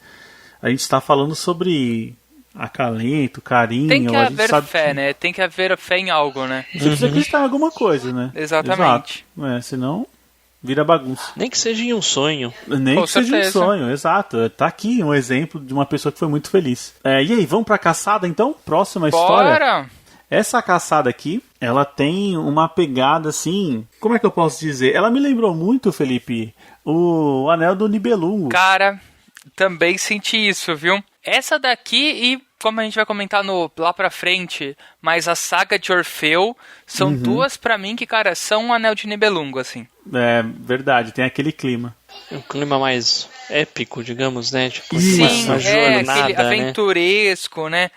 a gente está falando sobre acalento, carinho... Tem que a gente haver sabe fé, né? Tem que haver fé em algo, né? Você precisa acreditar em alguma coisa, né? Exatamente. Exato. Senão vira bagunça. Nem que seja em um sonho. Nem Com que seja um certeza. sonho, exato. Tá aqui um exemplo de uma pessoa que foi muito feliz. E aí, vamos pra caçada então? Próxima história. Bora! Essa caçada aqui, ela tem uma pegada assim... Como é que eu posso dizer? Ela me lembrou muito, Felipe, o Anel do Nibelungo. Cara, também senti isso, viu? Essa daqui e, como a gente vai comentar lá pra frente, mas a saga de Orfeu, são duas pra mim que, cara, são um Anel de Nibelungo, assim. É verdade, tem aquele clima. Um clima mais épico, digamos, né? Tipo, Sim, uma jornada, aquele né? aventuresco, né?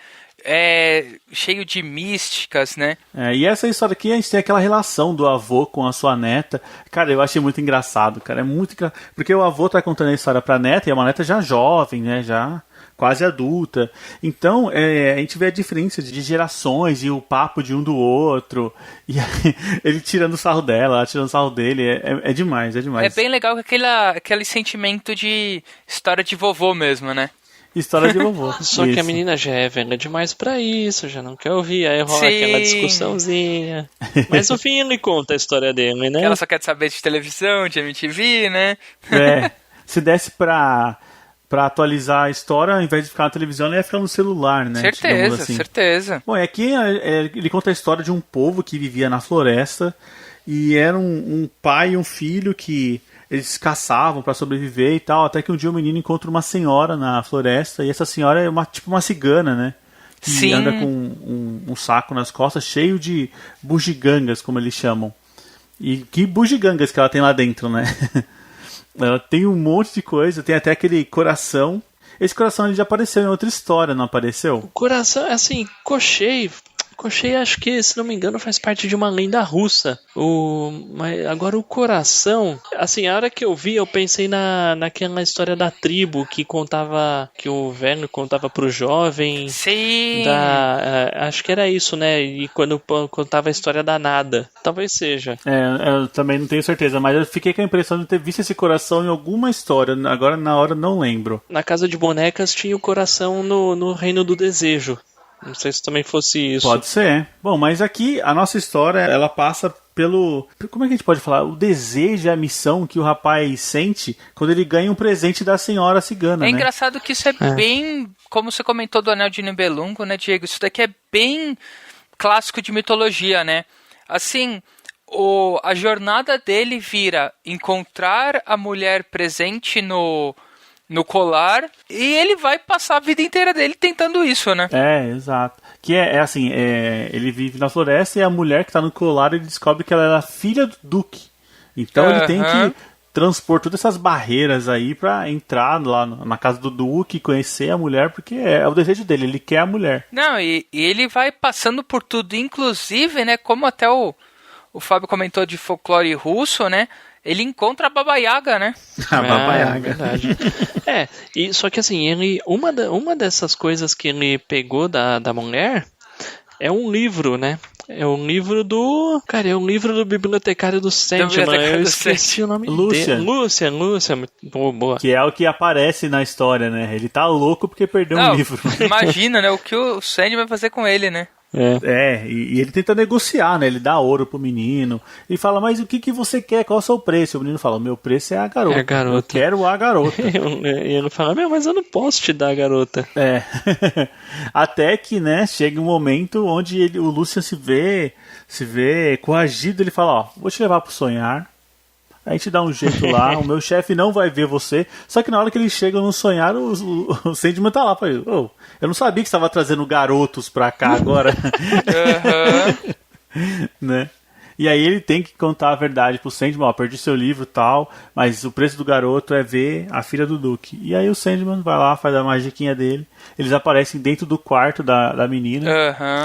Cheio de místicas, né? E essa história aqui, a gente tem aquela relação do avô com a sua neta. Cara, eu achei muito engraçado, cara. É muito engraçado. Porque o avô tá contando a história pra neta, e é uma neta já jovem, né? Já quase adulta. Então, a gente vê a diferença de gerações e o papo de um do outro. E aí, ele tirando sarro dela, ela tirando sarro dele. É demais, é demais. É bem legal aquele sentimento de história de vovô mesmo, né? História de vovô. Só que a menina já é velha demais pra isso, já não quer ouvir. Aí rola aquela discussãozinha. Mas no fim ele conta a história dele, né? Ela só quer saber de televisão, de MTV, né? Se desse pra atualizar a história, ao invés de ficar na televisão, ele ia ficar no celular, né? Certeza, assim. certeza. Bom, aqui ele conta a história de um povo que vivia na floresta e era um pai e um filho que eles caçavam para sobreviver e tal, até que um dia o menino encontra uma senhora na floresta, e essa senhora é tipo uma cigana, né? Que Sim. anda com um saco nas costas cheio de bugigangas, como eles chamam. E que bugigangas que ela tem lá dentro, né? Ela tem um monte de coisa, tem até aquele coração. Esse coração ele já apareceu em outra história, não apareceu? O coração, assim, Koschei, acho que, se não me engano, faz parte de uma lenda russa. Mas agora o coração, assim, a hora que eu vi, eu pensei naquela história da tribo que o velho contava pro jovem. Sim. Acho que era isso, né? E quando contava a história da nada. Talvez seja. Eu também não tenho certeza, mas eu fiquei com a impressão de ter visto esse coração em alguma história. Agora, na hora, não lembro. Na Casa de Bonecas tinha o coração no Reino do Desejo. Não sei se também fosse isso. Pode ser. Bom, mas aqui a nossa história, ela passa pelo... Como é que a gente pode falar? O desejo e a missão que o rapaz sente quando ele ganha um presente da senhora cigana, É né? engraçado que isso é bem... Como você comentou do Anel de Nibelungo, né, Diego? Isso daqui é bem clássico de mitologia, né? Assim, a jornada dele vira encontrar a mulher presente no colar, e ele vai passar a vida inteira dele tentando isso, né? Exato. Que é assim, ele vive na floresta e a mulher que tá no colar, ele descobre que ela é a filha do Duque. Então ele tem que transpor todas essas barreiras aí pra entrar lá na casa do Duque, conhecer a mulher, porque é o desejo dele, ele quer a mulher. Não, e ele vai passando por tudo, inclusive, né, como até o Fábio comentou de folclore russo, né? Ele encontra a Baba Yaga, né? A Baba Yaga. Verdade. Só que assim, uma dessas coisas que ele pegou da mulher é um livro, né? É um livro do bibliotecário do Sandman. Eu esqueci o nome dele. Lucian, boa. Que é o que aparece na história, né? Ele tá louco porque perdeu um livro. Imagina, né? O que o Sandman vai fazer com ele, né? E ele tenta negociar, né? Ele dá ouro pro menino e fala, mas o que você quer? Qual é o seu preço? O menino fala, o meu preço é a garota. Eu quero a garota. E ele fala, mas eu não posso te dar a garota. Até que, né, chega um momento onde o Lucian se vê coagido, ele fala, ó, vou te levar pro sonhar. A gente dá um jeito lá, o meu chefe não vai ver você. Só que na hora que eles chegam no sonhar, o Sandman tá lá. Falei, eu não sabia que você estava trazendo garotos pra cá agora. Né? E aí ele tem que contar a verdade pro Sandman, perdi seu livro e tal, mas o preço do garoto é ver a filha do Duque. E aí o Sandman vai lá, faz a magiquinha dele, eles aparecem dentro do quarto da menina.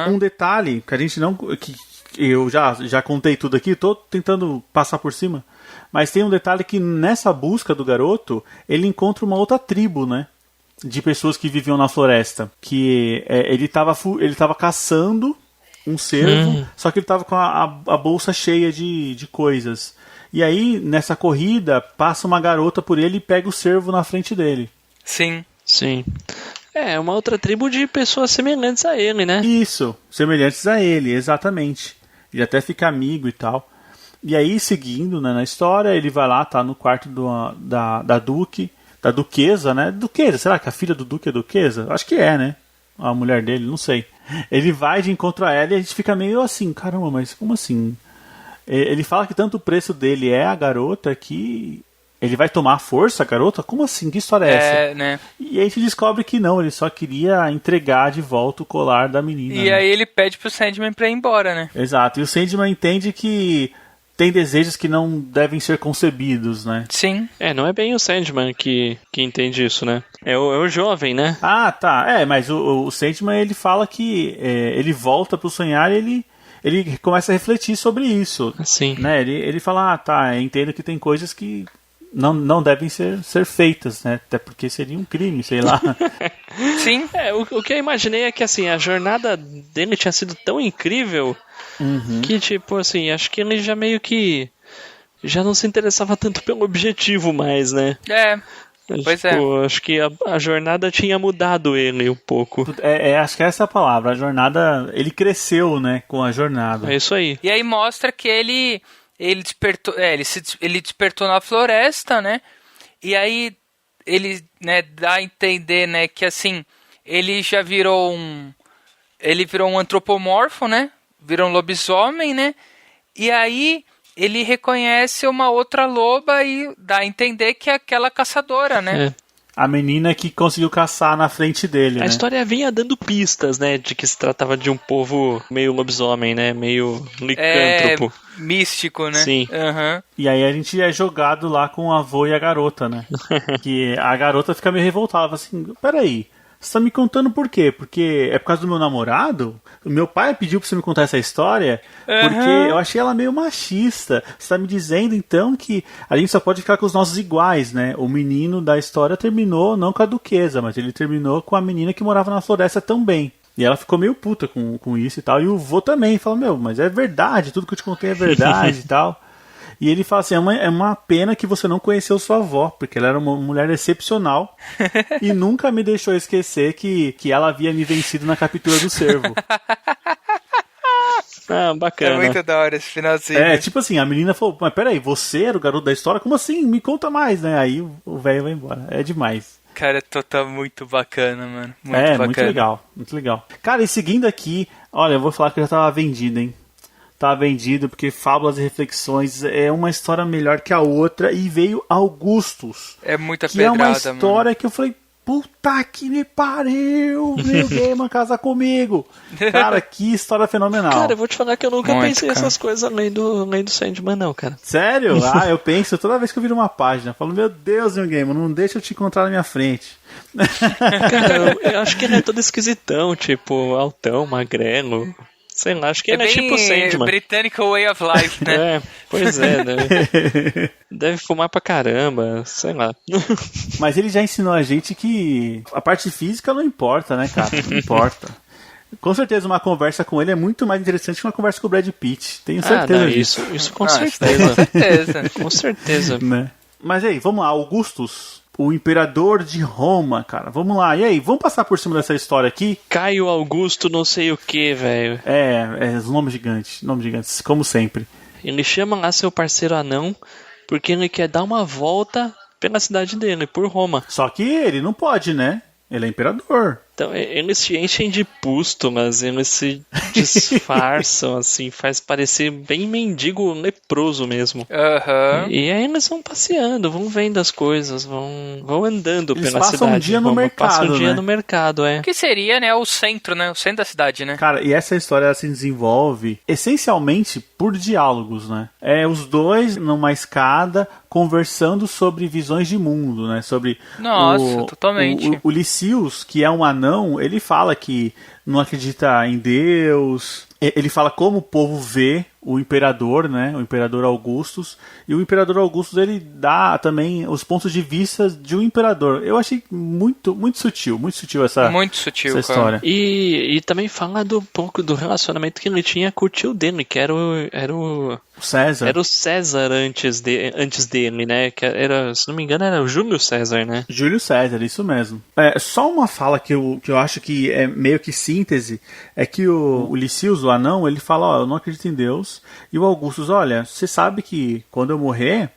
Um detalhe que a gente não... que eu já contei tudo aqui, tô tentando passar por cima. Mas tem um detalhe que nessa busca do garoto, ele encontra uma outra tribo, né? De pessoas que viviam na floresta. Que ele tava caçando um cervo, só que ele tava com a bolsa cheia de coisas. E aí, nessa corrida, passa uma garota por ele e pega o cervo na frente dele. Sim. É uma outra tribo de pessoas semelhantes a ele, né? Isso, semelhantes a ele, exatamente. Ele até fica amigo e tal. E aí, seguindo, né, na história, ele vai lá, tá no quarto da duquesa, né? Duquesa, será que a filha do Duque é duquesa? Acho que é, né? A mulher dele, não sei. Ele vai de encontro a ela e a gente fica meio assim, caramba, mas como assim? Ele fala que tanto o preço dele é a garota que ele vai tomar a força a garota? Como assim? Que história é essa? Né? E aí a gente descobre que não, ele só queria entregar de volta o colar da menina. E aí ele pede pro Sandman pra ir embora, né? Exato, e o Sandman entende que tem desejos que não devem ser concebidos, né? Sim. Não é bem o Sandman que entende isso, né? É o jovem, né? Ah, tá. Mas o Sandman, ele fala que ele volta pro sonhar e ele começa a refletir sobre isso. Sim. Né? Ele fala, entendo que tem coisas que não devem ser feitas, né? Até porque seria um crime, sei lá. Sim. O que eu imaginei é que, assim, a jornada dele tinha sido tão incrível que, tipo, assim, acho que ele já meio que já não se interessava tanto pelo objetivo mais, né? Pois tipo, acho que a jornada tinha mudado ele um pouco. Acho que essa é a palavra. A jornada, ele cresceu, né, com a jornada. É isso aí. E aí mostra que ele despertou, ele despertou na floresta, né? E aí ele, né, dá a entender, né, que assim, ele já virou um antropomorfo, né? Virou um lobisomem, né? E aí ele reconhece uma outra loba e dá a entender que é aquela caçadora, né? A menina que conseguiu caçar na frente dele, A história vinha dando pistas, né, de que se tratava de um povo meio lobisomem, né, meio licântropo. Místico, né? Sim. E aí a gente é jogado lá com o avô e a garota, né? Que a garota fica meio revoltada, fala assim, peraí, você tá me contando por quê? Porque é por causa do meu namorado? O meu pai pediu pra você me contar essa história porque eu achei ela meio machista. Você tá me dizendo, então, que a gente só pode ficar com os nossos iguais, né? O menino da história terminou não com a duquesa, mas ele terminou com a menina que morava na floresta também. E ela ficou meio puta com isso e tal. E o vô também falou, mas é verdade, tudo que eu te contei é verdade e tal. E ele fala assim, é uma pena que você não conheceu sua avó, porque ela era uma mulher excepcional e nunca me deixou esquecer que ela havia me vencido na captura do cervo. Bacana. É muito da hora esse finalzinho. Tipo assim, a menina falou, mas peraí, você era o garoto da história? Como assim? Me conta mais, né? Aí o velho vai embora. É demais. Cara, tá muito bacana, mano. Muito bacana. Muito legal, muito legal. Cara, e seguindo aqui, olha, eu vou falar que eu já tava vendido, hein? Tá vendido, porque Fábulas e Reflexões é uma história melhor que a outra, e veio Augustus. É muita que pedrada, é uma história, mano. que eu falei, puta que me pariu, meu Gaiman, casa comigo. Cara, que história fenomenal. Cara, eu vou te falar que eu nunca pensei cara. essas coisas além do Sandman, não, cara. Sério? Eu penso toda vez que eu viro uma página, eu falo, meu Deus, meu Gaiman, não deixa eu te encontrar na minha frente. Cara, eu acho que ele é todo esquisitão, tipo, altão, magrelo. Sei lá, acho que ele é tipo Sandman. Britânico Way of Life, né? Pois é, né? Deve fumar pra caramba, sei lá. Mas ele já ensinou a gente que a parte física não importa, né, cara? Não importa. Com certeza uma conversa com ele é muito mais interessante que uma conversa com o Brad Pitt. Tenho certeza disso. Isso com certeza. Com certeza. Com certeza. Né? Mas aí, vamos lá, Augustus, o imperador de Roma, cara. Vamos lá. E aí, vamos passar por cima dessa história aqui? Caio Augusto não sei o que, velho. Os nomes gigantes, como sempre. Ele chama lá seu parceiro anão porque ele quer dar uma volta pela cidade dele, por Roma. Só que ele não pode, né? Ele é imperador. Então, eles se enchem de pústulas, eles se disfarçam, assim, faz parecer bem mendigo leproso mesmo. E aí eles vão passeando, vão vendo as coisas, vão andando eles pela cidade. Passam um dia no mercado, Passam um dia né? no mercado, Que seria, né, o centro da cidade, né? Cara, e essa história ela se desenvolve essencialmente por diálogos, né? Os dois numa escada conversando sobre visões de mundo, né? Sobre totalmente. O Lysius, que é um anão, ele fala que não acredita em Deus. Ele fala como o povo vê o imperador, né? O imperador Augustus. E o imperador Augustus, ele dá também os pontos de vista de um imperador. Eu achei muito sutil essa história. E também fala um pouco do relacionamento que ele tinha com o tio dele, que era o César. Era o César antes dele, né? Que era, se não me engano, era o Júlio César, né? Júlio César, isso mesmo. Só uma fala que eu acho que é meio que síntese, é que o Lysius, o anão, ele fala, eu não acredito em Deus. E o Augustus, olha, você sabe que quando eu morrer,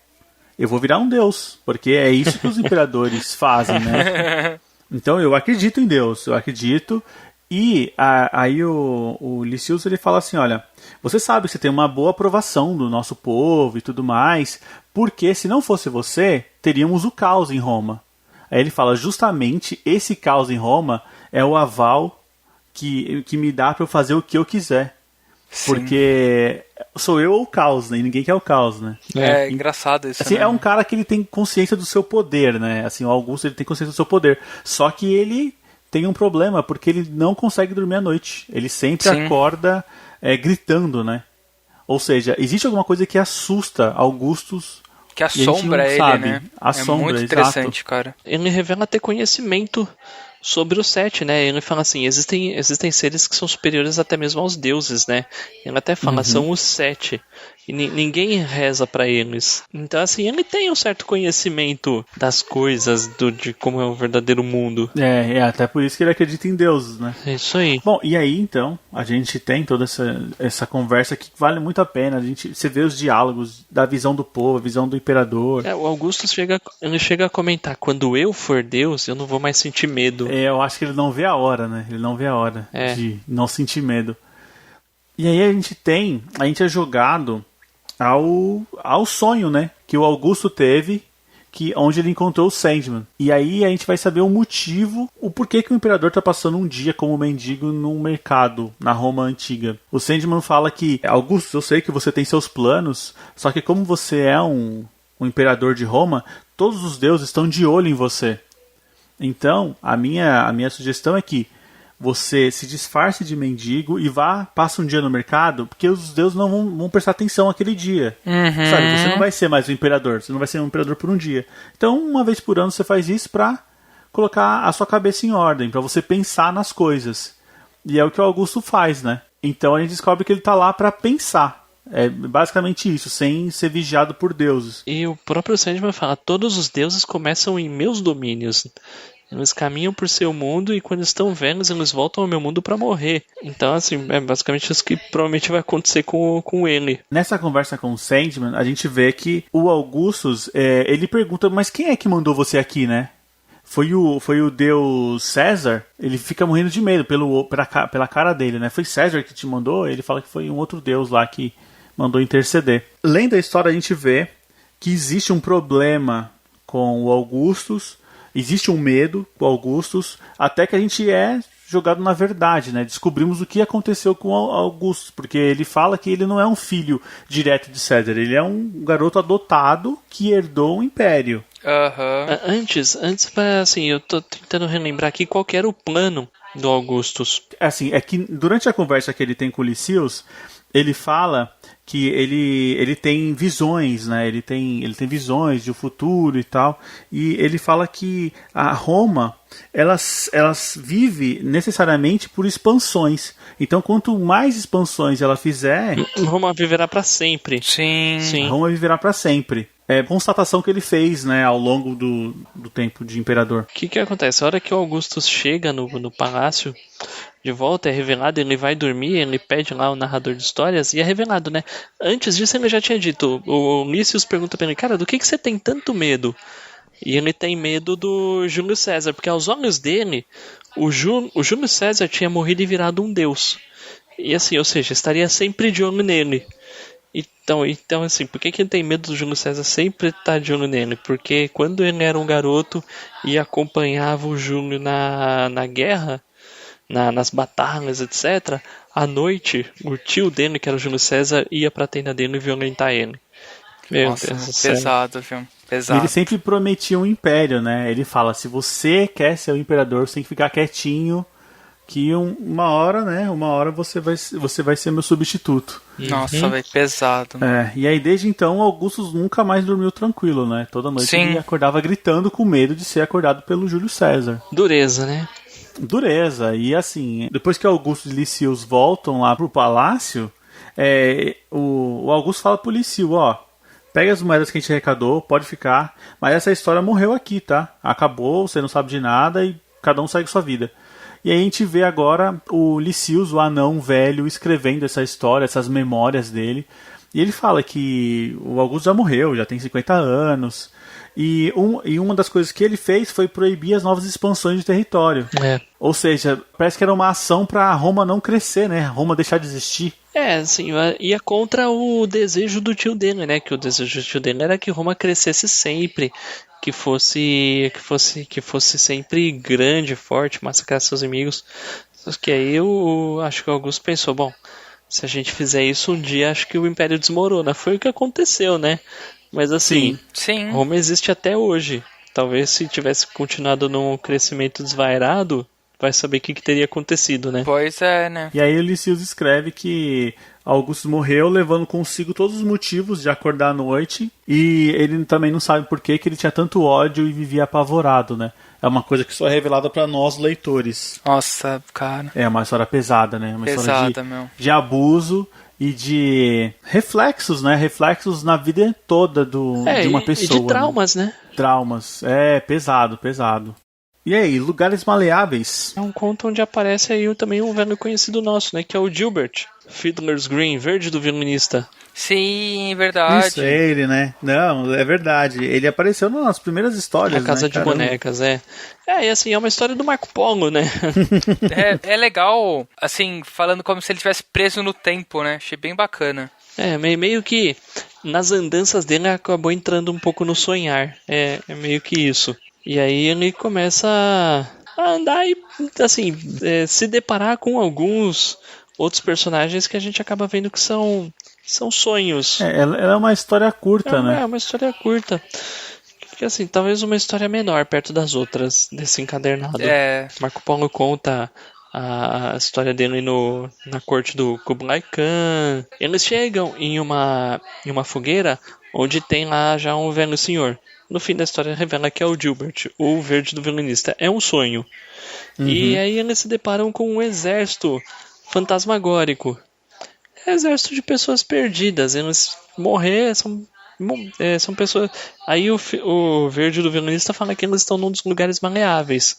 eu vou virar um deus, porque é isso que os imperadores fazem, né? Então eu acredito em Deus, eu acredito. E aí o Lysius, ele fala assim, olha, você sabe que você tem uma boa aprovação do nosso povo e tudo mais, porque se não fosse você, teríamos o caos em Roma. Aí ele fala, justamente esse caos em Roma é o aval que me dá para eu fazer o que eu quiser. Sim. Porque sou eu ou o caos, né? E ninguém quer o caos, né? É engraçado isso, assim, né? É um cara que ele tem consciência do seu poder, né? Assim, o Augusto, ele tem consciência do seu poder. Só que ele tem um problema, porque ele não consegue dormir à noite. Ele sempre acorda gritando, né? Ou seja, existe alguma coisa que assusta Augustus. Que assombra ele, sabe, né? Assombra, é muito interessante, exato. cara. Ele revela ter conhecimento sobre o Sete, né? Ele fala assim, existem seres que são superiores até mesmo aos deuses, né? Ele até fala, são os Sete. E ninguém reza pra eles. Então, assim, ele tem um certo conhecimento das coisas, de como é o verdadeiro mundo. Até por isso que ele acredita em deuses, né? É isso aí. Bom, e aí, então, a gente tem toda essa conversa que vale muito a pena. Você vê os diálogos da visão do povo, a visão do imperador. O Augusto chega a comentar, quando eu for Deus, eu não vou mais sentir medo. Eu acho que ele não vê a hora, né? Ele não vê a hora de não sentir medo. E aí a gente é jogado ao sonho, né? Que o Augusto teve, onde ele encontrou o Sandman. E aí a gente vai saber o motivo, o porquê que o imperador está passando um dia como mendigo num mercado na Roma antiga. O Sandman fala que, Augusto, eu sei que você tem seus planos, só que como você é um imperador de Roma, todos os deuses estão de olho em você. Então, a minha sugestão é que você se disfarce de mendigo e passa um dia no mercado, porque os deuses não vão prestar atenção aquele dia. Sabe? Você não vai ser mais o imperador, você não vai ser um imperador por um dia. Então, uma vez por ano você faz isso pra colocar a sua cabeça em ordem, pra você pensar nas coisas. E é o que o Augusto faz, né? Então a gente descobre que ele tá lá pra pensar. É basicamente isso, sem ser vigiado por deuses. E o próprio Sandman fala, todos os deuses começam em meus domínios. Eles caminham por seu mundo e quando estão velhos, eles voltam ao meu mundo pra morrer. Então, assim, é basicamente isso que provavelmente vai acontecer com ele. Nessa conversa com o Sandman, a gente vê que o Augustus, ele pergunta, mas quem é que mandou você aqui, né? Foi o deus César? Ele fica morrendo de medo pela cara dele, né? Foi César que te mandou? Ele fala que foi um outro deus lá que mandou interceder. Lendo a história, a gente vê que existe um problema com o Augustus. Existe um medo com Augustus, até que a gente é jogado na verdade, né? Descobrimos o que aconteceu com Augustus, porque ele fala que ele não é um filho direto de César, ele é um garoto adotado que herdou um império. Antes, assim, eu tô tentando relembrar aqui qual que era o plano do Augustus. Assim, é que durante a conversa que ele tem com o Lysius, ele fala que ele tem visões, né? Ele tem visões de futuro e tal. E ele fala que a Roma, elas vive necessariamente por expansões. Então, quanto mais expansões ela fizer, Roma viverá para sempre. Sim. Roma viverá para sempre. É constatação que ele fez, né, ao longo do tempo de imperador. O que acontece? A hora que o Augustus chega no palácio, de volta, é revelado, ele vai dormir, ele pede lá o narrador de histórias, e é revelado, né? Antes disso ele já tinha dito, o Lysius pergunta pra ele, cara, do que você tem tanto medo? E ele tem medo do Júlio César, porque aos olhos dele, o Júlio César tinha morrido e virado um deus. E assim, ou seja, estaria sempre de olho nele. Então assim, por que ele tem medo do Júlio César sempre estar de olho nele? Porque quando ele era um garoto e acompanhava o Júlio na guerra, nas batalhas, etc., à noite, o tio dele, que era o Júlio César, ia pra tenda dele e violentar ele. Nossa, pesado, viu? Pesado. Ele sempre prometia um império, né? Ele fala, se você quer ser o imperador, você tem que ficar quietinho, que uma hora você vai ser meu substituto. Nossa, velho, pesado. E aí desde então o Augustus nunca mais dormiu tranquilo, né? Toda noite ele acordava gritando com medo de ser acordado pelo Júlio César. Dureza, né? Dureza. E assim, depois que Augustus e Lysius voltam lá pro palácio, o Augusto fala pro Lysius, pega as moedas que a gente arrecadou, pode ficar, mas essa história morreu aqui, tá? Acabou, você não sabe de nada e cada um segue sua vida. E aí a gente vê agora o Lysius, o anão velho, escrevendo essa história, essas memórias dele. E ele fala que o Augusto já morreu, já tem 50 anos. E uma das coisas que ele fez foi proibir as novas expansões de território. Ou seja, parece que era uma ação para Roma não crescer, né? Roma deixar de existir. Assim, ia contra o desejo do tio dele, né? Que o desejo do tio dele era que Roma crescesse sempre, que fosse sempre grande, forte, massacrar seus inimigos. Só que aí eu acho que o Augusto pensou, bom, se a gente fizer isso um dia, acho que o Império desmorona. Foi o que aconteceu, né? Mas assim, Sim. Roma existe até hoje. Talvez se tivesse continuado num crescimento desvairado, vai saber o que teria acontecido, né? Pois é, né? E aí o Lysius escreve que Augustus morreu levando consigo todos os motivos de acordar à noite, e ele também não sabe por que ele tinha tanto ódio e vivia apavorado, né? É uma coisa que só é revelada pra nós, leitores. Nossa, cara. É uma história pesada, né? Uma Pesada, história de abuso e de reflexos, né? Reflexos na vida toda de uma pessoa. E de traumas, né? Traumas. É, pesado, pesado. E aí, Lugares Maleáveis? É um conto onde aparece aí também um velho conhecido nosso, né? Que é o Gilbert. Fiddler's Green, verde do violinista. Sim, verdade. Isso, é ele, né? Não, é verdade. Ele apareceu nas primeiras histórias, A Casa de Bonecas, é. E assim, é uma história do Marco Polo, né? É legal, assim, falando como se ele tivesse preso no tempo, né? Achei bem bacana. Meio que nas andanças dele acabou entrando um pouco no sonhar. É meio que isso. E aí ele começa a andar e, assim, se deparar com alguns outros personagens que a gente acaba vendo que são sonhos. Ela é uma história curta, né? É uma história curta. Que, assim, talvez uma história menor perto das outras desse encadernado. Marco Polo conta a história dele na corte do Kublai Khan. Eles chegam em uma fogueira onde tem lá já um velho senhor. No fim da história revela que é o Gilbert, o verde do violinista. É um sonho. Uhum. E aí eles se deparam com um exército fantasmagórico. Exército de pessoas perdidas. Eles morrer são pessoas... Aí o verde do violinista fala que eles estão num dos lugares maleáveis.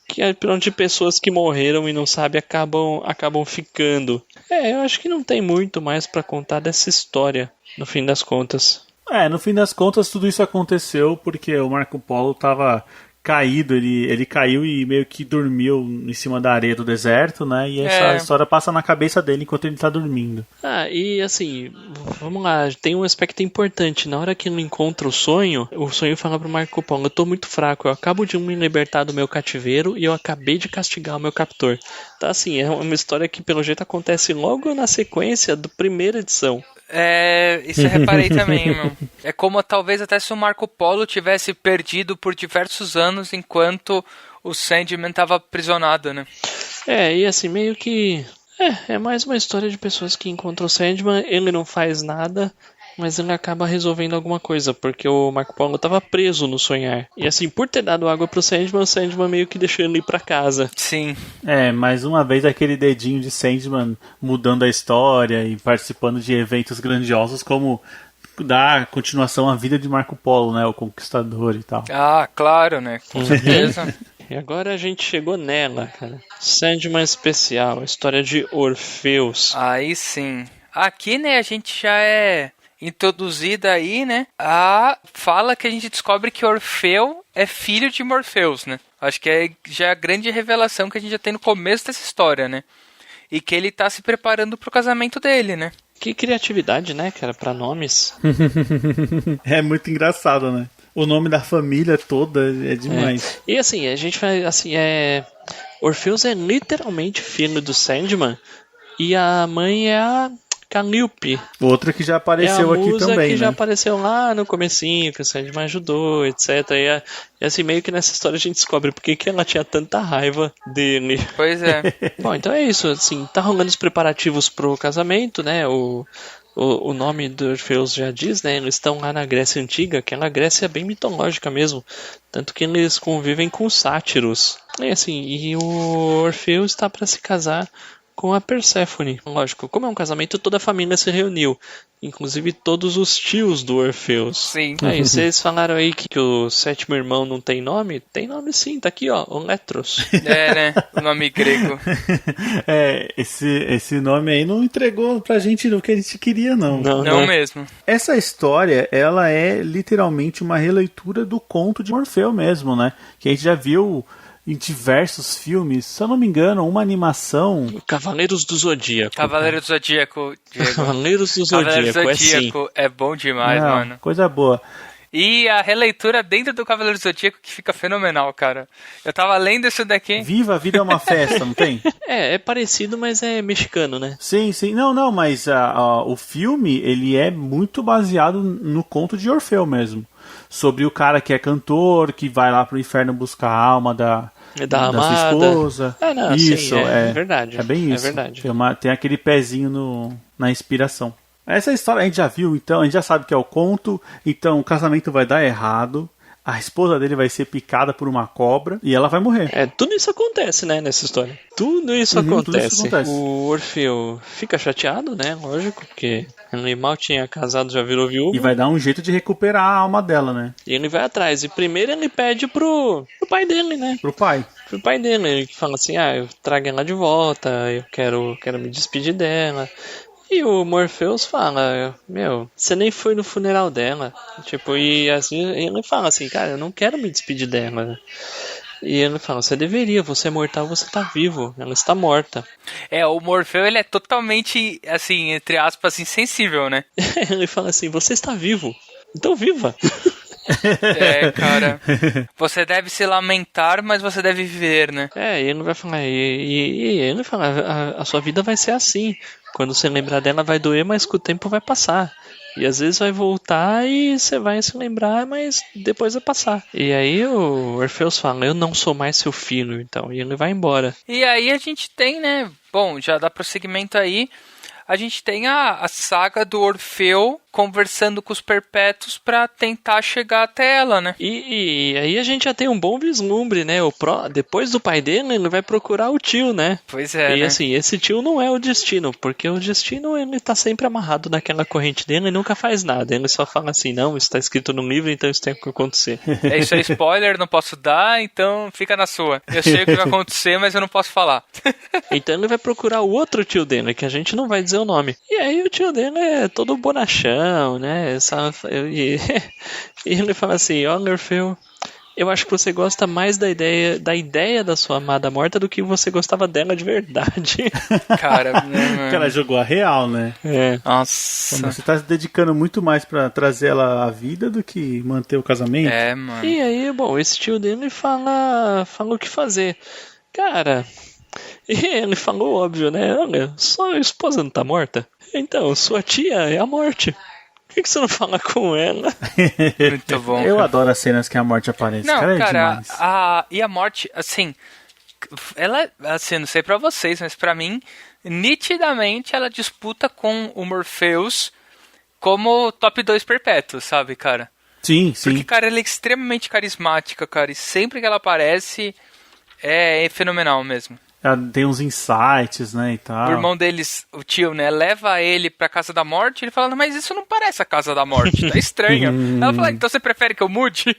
Que é onde pessoas que morreram e não sabem acabam ficando. Eu acho que não tem muito mais pra contar dessa história, no fim das contas. No fim das contas tudo isso aconteceu porque o Marco Polo estava caído, ele caiu e meio que dormiu em cima da areia do deserto, né? E essa história passa na cabeça dele enquanto ele tá dormindo. E assim, vamos lá, tem um aspecto importante. Na hora que ele encontra o sonho fala pro Marco Polo: eu tô muito fraco, eu acabo de me libertar do meu cativeiro e eu acabei de castigar o meu captor. Então assim, é uma história que pelo jeito acontece logo na sequência da primeira edição. Isso eu reparei também, meu. É como talvez até se o Marco Polo tivesse perdido por diversos anos enquanto o Sandman estava aprisionado, né? E assim, meio que... É mais uma história de pessoas que encontram o Sandman, ele não faz nada, mas ele acaba resolvendo alguma coisa, porque o Marco Polo estava preso no sonhar. E assim, por ter dado água pro Sandman, o Sandman meio que deixou ele ir pra casa. Sim. Mais uma vez aquele dedinho de Sandman mudando a história e participando de eventos grandiosos como dar continuação à vida de Marco Polo, né? O Conquistador e tal. Claro, né? Com certeza. E agora a gente chegou nela, cara. Sandman especial, a história de Orfeus. Aí sim. Aqui, né, a gente já é introduzida aí, né, a fala que a gente descobre que Orfeu é filho de Morpheus, né? Acho que já é a grande revelação que a gente já tem no começo dessa história, né? E que ele tá se preparando pro casamento dele, né? Que criatividade, né, cara, pra nomes. É muito engraçado, né? O nome da família toda é demais. E assim, a gente vai, assim, Orfeus é literalmente filho do Sandman e a mãe é a Calliope. Outra que já apareceu aqui também, que né? já apareceu lá no comecinho, que o Sandman ajudou, etc. E assim, meio que nessa história a gente descobre por que ela tinha tanta raiva dele. Pois é. Bom, então é isso, assim, tá rolando os preparativos pro casamento, né? O nome do Orfeus já diz, né? Eles estão lá na Grécia Antiga, aquela Grécia bem mitológica mesmo. Tanto que eles convivem com sátiros. E o Orfeus está para se casar com a Perséfone. Lógico, como é um casamento, toda a família se reuniu. Inclusive todos os tios do Orfeus. Sim. Aí vocês falaram aí que o sétimo irmão não tem nome? Tem nome sim, tá aqui, ó, Oletros. Né? O nome grego. Esse nome aí não entregou pra gente o que a gente queria, não. Não mesmo. Essa história, ela é literalmente uma releitura do conto de Morfeu mesmo, né? Que a gente já viu em diversos filmes, se eu não me engano, uma animação... Cavaleiros do Zodíaco. Cavaleiros do Zodíaco, Diego. Cavaleiros do Zodíaco, Cavaleiros do Zodíaco é bom demais, mano. Coisa boa. E a releitura dentro do Cavaleiro do Zodíaco que fica fenomenal, cara. Eu tava lendo isso daqui. Viva a vida é uma festa, não tem? É parecido, mas é mexicano, né? Sim. Não, mas o filme, ele é muito baseado no conto de Orfeu mesmo. Sobre o cara que é cantor, que vai lá pro inferno buscar a alma da sua esposa. Não, isso, sim, é verdade. É bem isso. É verdade. Tem aquele pezinho na inspiração. Essa história a gente já viu, então, a gente já sabe que é o conto, então o casamento vai dar errado, a esposa dele vai ser picada por uma cobra e ela vai morrer. Tudo isso acontece, né, nessa história. Tudo isso acontece. O Orfeu fica chateado, né, lógico, porque ele mal tinha casado, já virou viúvo. E vai dar um jeito de recuperar a alma dela, né? E ele vai atrás, e primeiro ele pede pro pai dele, né? Pro pai dele, ele fala assim, eu trago ela de volta, eu quero me despedir dela. E o Morpheus fala, você nem foi no funeral dela. Tipo, e assim, ele fala assim, cara, eu não quero me despedir dela. E ele fala, você deveria, você é mortal, você tá vivo, ela está morta. O Morfeu, ele é totalmente, assim, entre aspas, insensível, né? Ele fala assim, você está vivo, então viva. Cara, você deve se lamentar, mas você deve viver, né? E ele vai falar, e ele fala, a sua vida vai ser assim. Quando você lembrar dela vai doer, mas com o tempo vai passar. E às vezes vai voltar e você vai se lembrar, mas depois vai passar. E aí o Orfeus fala, eu não sou mais seu filho, então. E ele vai embora. E aí a gente tem, né, bom, já dá prosseguimento aí, a gente tem a saga do Orfeu conversando com os Perpétuos pra tentar chegar até ela, né? E aí a gente já tem um bom vislumbre, né? Depois do pai dele, ele vai procurar o tio, né? Pois é, E né? assim, esse tio não é o Destino, porque o Destino, ele tá sempre amarrado naquela corrente dele e nunca faz nada. Ele só fala assim, não, isso tá escrito no livro, então isso tem que acontecer. Isso é spoiler, não posso dar, então fica na sua. Eu sei o que vai acontecer, mas eu não posso falar. Então ele vai procurar o outro tio dele, que a gente não vai dizer o nome. E aí o tio dele é todo bonachão, né? E ele fala assim, Orfeu, eu acho que você gosta mais da ideia da sua amada morta do que você gostava dela de verdade. Cara, o cara jogou a real, né? Nossa. Então, você tá se dedicando muito mais pra trazer ela à vida do que manter o casamento. Mano. E aí, bom, esse tio dele fala o que fazer. Cara, e ele falou óbvio, né? Olha, sua esposa não tá morta? Então, sua tia é a morte. Por que você não fala com ela? Muito bom. Eu adoro as cenas que a morte aparece. Não, cara, cara, demais. e a morte, assim, ela, assim, não sei pra vocês, mas pra mim, nitidamente ela disputa com o Morpheus como top 2 perpétuo, sabe, cara? Sim. Porque, cara, ela é extremamente carismática, cara, e sempre que ela aparece é fenomenal mesmo. Ela tem uns insights, né, e tal. O irmão deles, o tio, né, leva ele pra Casa da Morte, ele fala, mas isso não parece a Casa da Morte, tá estranho. Ela fala, então você prefere que eu mude?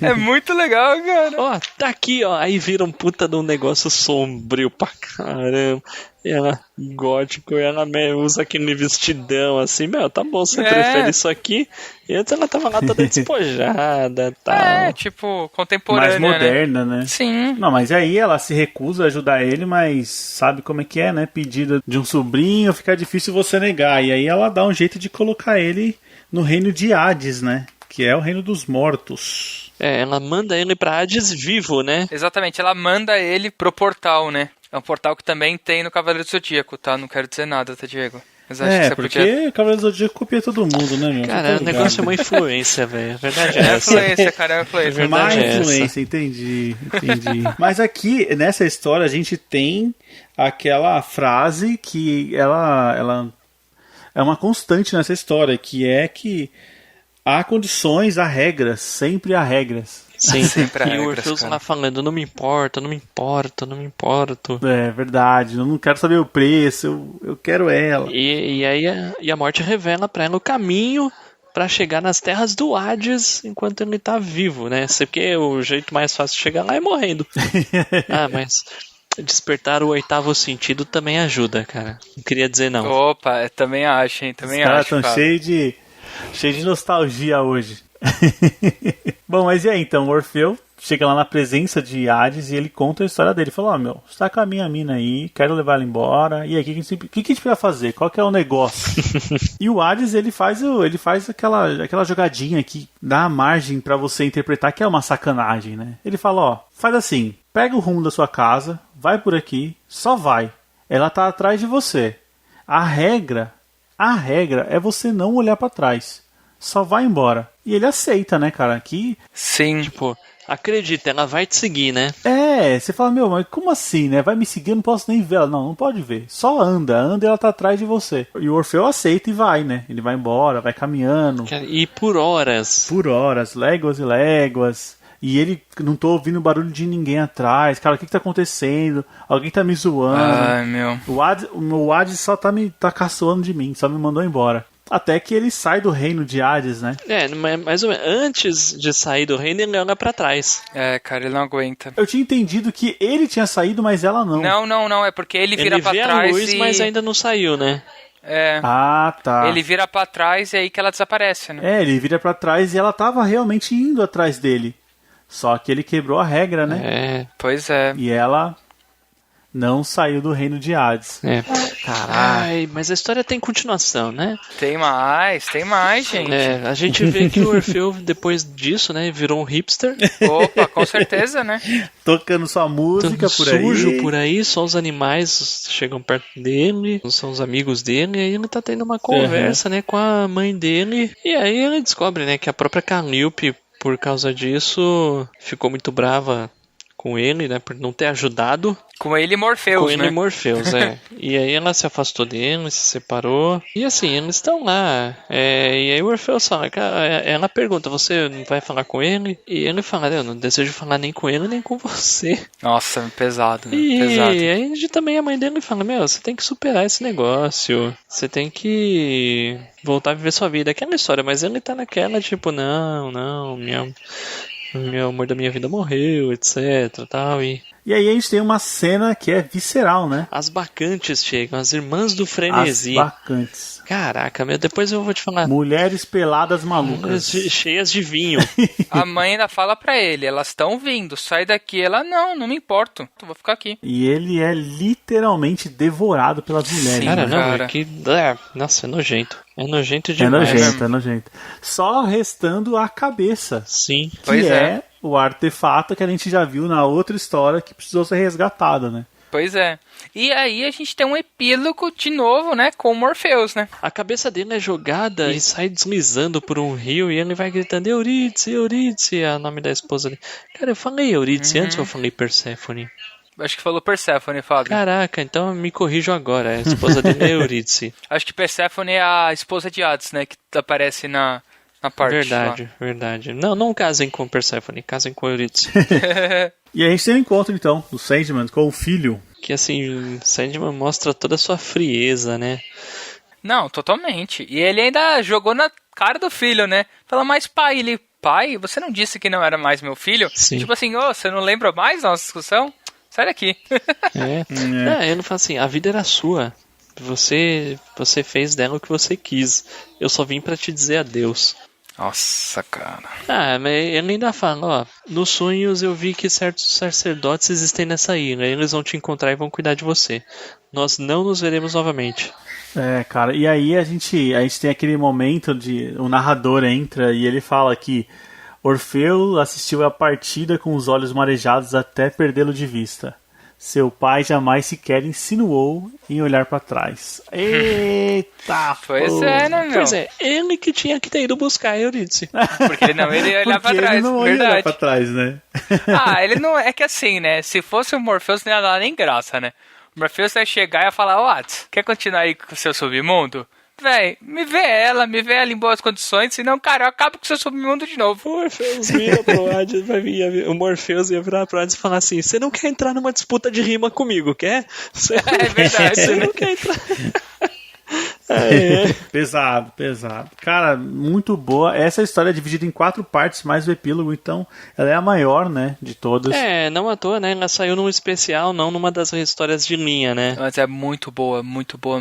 É muito legal, cara. Tá aqui, aí vira um puta de um negócio sombrio pra caramba. E ela, gótico, e ela usa aquele vestidão assim, tá bom, você prefere isso aqui? E antes ela tava lá toda despojada, tal. Tipo, contemporânea, mais moderna, né? Sim. Não, mas aí ela se recusa a ajudar ele, mas sabe como é que é, né? Pedido de um sobrinho, fica difícil você negar. E aí ela dá um jeito de colocar ele no reino de Hades, né? Que é o reino dos mortos. Ela manda ele pra Hades vivo, né? Exatamente, ela manda ele pro portal, né? É um portal que também tem no Cavaleiro do Zodíaco, tá? Não quero dizer nada, tá, Diego? Mas acho que você porque podia... o Cavaleiro do Zodíaco copia todo mundo, né, meu? Cara, o negócio é uma influência, velho. A verdade é essa. Influência, cara, é influência. Mais influência, entendi. Mas aqui, nessa história, a gente tem aquela frase que ela é uma constante nessa história, que é que há condições, há regras, sempre há regras. Sim, sempre há e regras, o Orfeus cara. lá falando, não me importo. É verdade, eu não quero saber o preço, eu quero ela. E aí a morte revela pra ela o caminho pra chegar nas terras do Hades enquanto ele tá vivo, né? Porque o jeito mais fácil de chegar lá é morrendo. Mas despertar o 8º sentido também ajuda, cara. Não queria dizer não. Opa, eu também acho, hein? Também Os caras acho, estão cheios de nostalgia hoje. Bom, mas e aí então, Orfeu chega lá na presença de Hades e ele conta a história dele. Fala, meu, você tá com a minha mina aí, quero levar ela embora. E aí, o que a gente precisa fazer? Qual que é o negócio? E o Hades, ele faz aquela jogadinha que dá margem pra você interpretar que é uma sacanagem, né? Ele fala, ó, faz assim, pega o rumo da sua casa, vai por aqui, só vai. Ela tá atrás de você. A regra é você não olhar pra trás. Só vai embora. E ele aceita, né, cara? Que... Sim. Tipo, acredita, ela vai te seguir, né? Você fala, meu, mas como assim, né? Vai me seguir, eu não posso nem ver ela. Não pode ver. Só anda e ela tá atrás de você. E o Orfeu aceita e vai, né? Ele vai embora, vai caminhando. E por horas. Por horas, léguas e léguas. E ele, não tô ouvindo barulho de ninguém atrás. Cara, o que tá acontecendo? Alguém tá me zoando. Ai, meu. O Hades só tá caçoando de mim, só me mandou embora. Até que ele sai do reino de Hades, né? Mais ou menos. Antes de sair do reino, ele anda pra trás. Cara, ele não aguenta. Eu tinha entendido que ele tinha saído, mas ela não. Não. É porque ele vira pra trás a luz, mas ainda não saiu, né? Ah, tá. Ele vira pra trás e aí que ela desaparece, né? Ele vira pra trás e ela tava realmente indo atrás dele. Só que ele quebrou a regra, né? Pois é. E ela não saiu do reino de Hades. Caralho. Mas a história tem continuação, né? Tem mais, gente. A gente vê que o Orfeu, depois disso, né, virou um hipster. Opa, com certeza, né? Tocando sua música por aí. Sujo por aí, só os animais chegam perto dele, são os amigos dele, e aí ele tá tendo uma conversa, né, com a mãe dele. E aí ele descobre, né, que a própria Calliope, por causa disso, ficou muito brava com ele, né, por não ter ajudado. Com ele e Morpheus, né? Com ele e Morpheus, E aí ela se afastou dele, se separou. E assim, eles estão lá. E aí o Orfeus fala, ela pergunta, você não vai falar com ele? E ele fala, eu não desejo falar nem com ele, nem com você. Nossa, pesado, né? Pesado. E aí também a mãe dele fala, você tem que superar esse negócio. Você tem que voltar a viver sua vida. Aquela história, mas ele tá naquela, tipo, não, meu amor da minha vida morreu, etc, tal, E aí a gente tem uma cena que é visceral, né? As bacantes chegam, as irmãs do frenesi. As bacantes. Caraca, depois eu vou te falar. Mulheres peladas malucas. Cheias de vinho. A mãe ainda fala pra ele, elas estão vindo, sai daqui. Ela, não me importo, vou ficar aqui. E ele é literalmente devorado pelas mulheres. Sim, cara, né? Nossa, é nojento. É nojento demais. É nojento. Só restando a cabeça. Sim. Que é o artefato que a gente já viu na outra história que precisou ser resgatada, né? Pois é. E aí a gente tem um epílogo de novo, né? Com o Morpheus, né? A cabeça dele é jogada e sai deslizando por um rio e ele vai gritando Eurídice, é o nome da esposa dele. Cara, eu falei Eurídice antes ou eu falei Perséfone? Acho que falou Perséfone, Fábio. Caraca, então me corrijo agora. A esposa dele é Eurídice. Acho que Perséfone é a esposa de Hades, né? Que aparece na parte. Verdade. Não casem com Perséfone, casem com Eurídice. E a gente tem um encontro, então, do Sandman com o filho. Que, assim, Sandman mostra toda a sua frieza, né? Não, totalmente. E ele ainda jogou na cara do filho, né? Fala, mas pai, você não disse que não era mais meu filho? Sim. Tipo assim, você não lembra mais da nossa discussão? Sai daqui. Ele fala assim, a vida era sua. Você fez dela o que você quis. Eu só vim pra te dizer adeus. Nossa, cara. Mas ele ainda fala, nos sonhos eu vi que certos sacerdotes existem nessa ilha. Eles vão te encontrar e vão cuidar de você. Nós não nos veremos novamente. Cara, e aí a gente tem aquele momento de o narrador entra e ele fala que Orfeu assistiu a partida com os olhos marejados até perdê-lo de vista. Seu pai jamais sequer insinuou em olhar pra trás. Eita! Pois é, né, meu? Pois é, ele que tinha que ter ido buscar a Eurídice. Porque ele não ia olhar pra trás, ele não verdade. Ia olhar pra trás, né? Ele não... É que assim, né? Se fosse o Morpheus, não ia dar nem graça, né? O Morpheus ia chegar e ia falar, quer continuar aí com o seu submundo? Véi, me vê ela em boas condições, senão, cara, eu acabo com o seu submundo de novo. O Morpheus vira pro Hades, o Morpheus ia virar pro Hades e falar assim, você não quer entrar numa disputa de rima comigo, quer? É verdade. Você não quer entrar... Pesado. Cara, muito boa. Essa história é dividida em 4 partes, mais o epílogo, então ela é a maior, né, de todas. Não à toa, né? Ela saiu num especial, não numa das histórias de linha, né? Mas é muito boa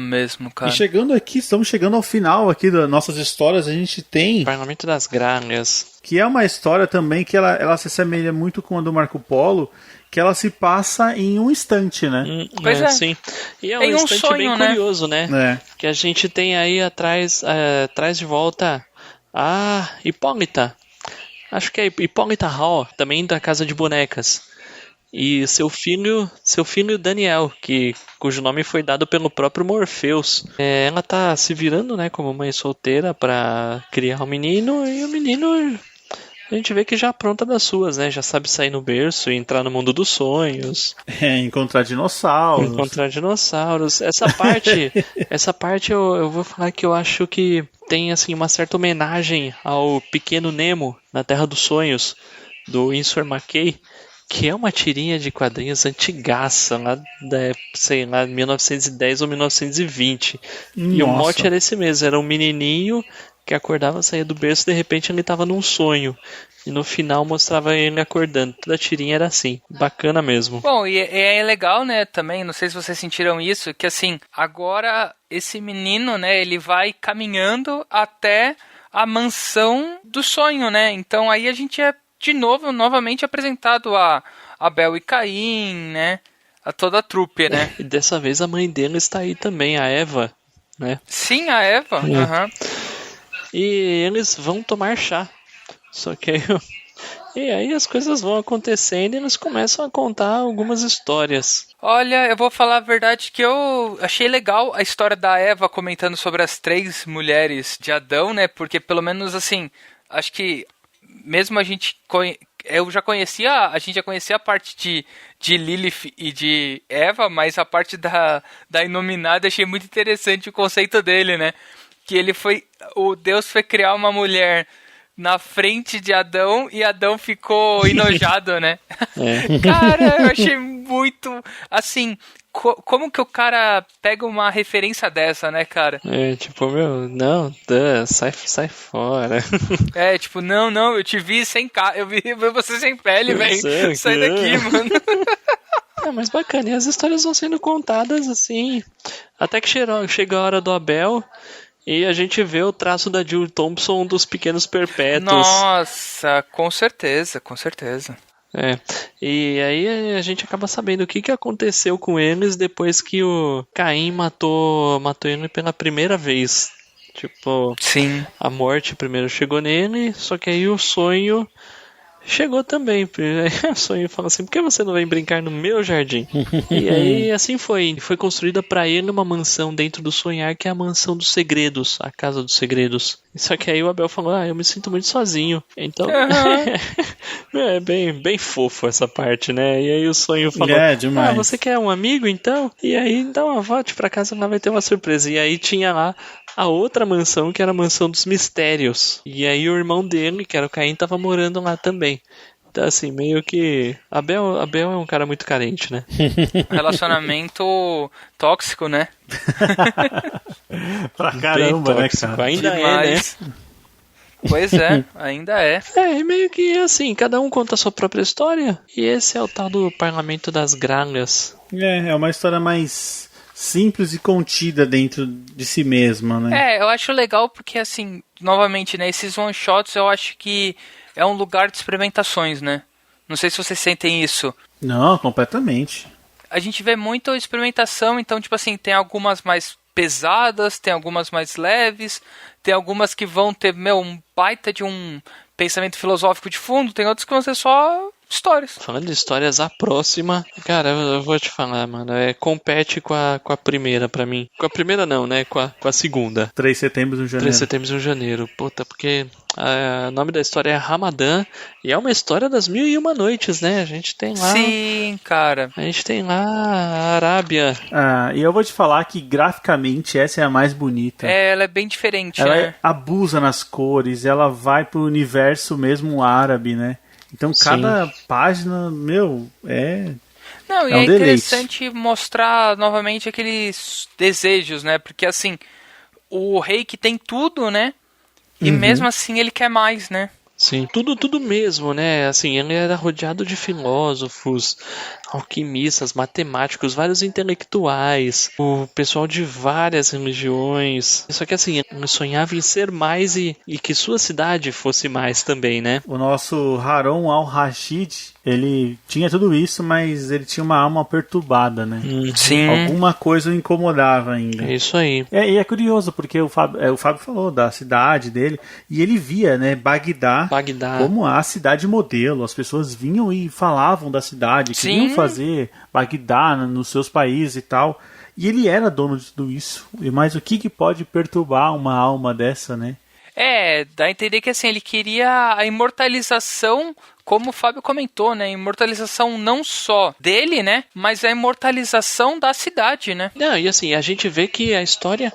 mesmo, cara. E estamos chegando ao final aqui das nossas histórias, a gente tem... Parlamento das Gralhas. Que é uma história também que ela se assemelha muito com a do Marco Polo, que ela se passa em um instante, né? Pois é. Sim. E é um Em um instante sonho, bem né? curioso, né? É. Que a gente tem aí atrás de volta a Hipólita. Acho que é Hipólita Hall, também da Casa de Bonecas. E seu filho Daniel, cujo nome foi dado pelo próprio Morpheus. Ela tá se virando, né, como mãe solteira para criar um menino, e o menino a gente vê que já apronta das suas, né? Já sabe sair no berço e entrar no mundo dos sonhos. Encontrar dinossauros. Essa parte eu vou falar que eu acho que tem assim uma certa homenagem ao Pequeno Nemo na Terra dos Sonhos, do Winsor McCay, que é uma tirinha de quadrinhos antigaça, lá sei lá, 1910 ou 1920. Nossa. E o mote era esse mesmo, era um menininho que acordava, saía do berço, de repente ele estava num sonho. E no final mostrava ele acordando. Toda a tirinha era assim. Bacana mesmo. Bom, e é legal, né, também, não sei se vocês sentiram isso, que assim, agora esse menino, né, ele vai caminhando até a mansão do sonho, né? Então aí a gente é novamente apresentado a Abel e Caim, né? A toda a trupe, né? E dessa vez a mãe dele está aí também, a Eva, né? Sim, a Eva. Uhum. E eles vão tomar chá. Só que e aí as coisas vão acontecendo e eles começam a contar algumas histórias. Olha, eu vou falar a verdade que eu achei legal a história da Eva comentando sobre as 3 mulheres de Adão, né? Porque pelo menos assim, acho que mesmo a gente a gente já conhecia a parte de Lilith e de Eva, mas a parte da Inominada achei muito interessante o conceito dele, né? Que Deus foi criar uma mulher na frente de Adão e Adão ficou enojado, né? Cara, eu achei muito, assim, como que o cara pega uma referência dessa, né, cara? Tipo, não, sai fora. Tipo, não, eu te vi sem eu vi você sem pele, velho. Sai daqui, mano. Mas bacana, e as histórias vão sendo contadas assim, até que chega a hora do Abel. E a gente vê o traço da Jill Thompson dos Pequenos Perpétuos. Nossa, com certeza. E aí a gente acaba sabendo o que aconteceu com eles depois que o Caim matou ele pela primeira vez. Tipo, sim. A morte primeiro chegou nele, só que aí o sonho chegou também. O sonho fala assim: por que você não vem brincar no meu jardim? E aí assim foi construída para ele uma mansão dentro do sonhar, que é a mansão dos segredos, a casa dos segredos. Só que aí o Abel falou: eu me sinto muito sozinho. Então é bem fofo essa parte, né? E aí o sonho falou: demais. Você quer um amigo então? E aí então volte pra casa, lá vai ter uma surpresa. E aí tinha lá a outra mansão, que era a mansão dos mistérios. E aí o irmão dele, que era o Caim, tava morando lá também. Então, assim, meio que... Abel é um cara muito carente, né? Relacionamento tóxico, né? Pra caramba, né, cara? Ainda demais. É, né? Pois é, ainda é. E meio que assim, cada um conta a sua própria história. E esse é o tal do Parlamento das Gralhas. É uma história mais simples e contida dentro de si mesma, né? Eu acho legal porque, assim, novamente, né, esses one-shots eu acho que é um lugar de experimentações, né? Não sei se vocês sentem isso. Não, completamente. A gente vê muita experimentação, então, tipo assim, tem algumas mais pesadas, tem algumas mais leves, tem algumas que vão ter, um baita de um pensamento filosófico de fundo, tem outras que vão ser só histórias. Falando de histórias, a próxima, cara, eu vou te falar, mano, compete com a primeira pra mim. Com a primeira não, né? Com a segunda. 3 de setembro de janeiro. 3 de setembro de janeiro. Puta, porque o nome da história é Ramadã e é uma história das 1001 noites, né? A gente tem lá... Sim, cara. A gente tem lá a Arábia. E eu vou te falar que graficamente essa é a mais bonita. Ela é bem diferente, ela né? Abusa nas cores, ela vai pro universo mesmo árabe, né? Então cada página, Não, e é interessante mostrar novamente aqueles desejos, né? Porque assim, o rei que tem tudo, né? E mesmo assim ele quer mais, né? Sim, tudo mesmo, né? Assim, ele era rodeado de filósofos, alquimistas, matemáticos, vários intelectuais, o pessoal de várias religiões. Só que assim, ele sonhava em ser mais e que sua cidade fosse mais também, né? O nosso Harun al-Rashid, ele tinha tudo isso, mas ele tinha uma alma perturbada, né? Sim. Alguma coisa o incomodava ainda. É isso aí. E é curioso, porque o Fábio falou da cidade dele, e ele via, né, Bagdá como a cidade modelo. As pessoas vinham e falavam da cidade, queriam fazer Bagdá nos seus países e tal. E ele era dono de tudo isso. Mas o que pode perturbar uma alma dessa, né? Dá a entender que assim, ele queria a imortalização, como o Fábio comentou, né? Imortalização não só dele, né? Mas a imortalização da cidade, né? Não, e assim, a gente vê que a história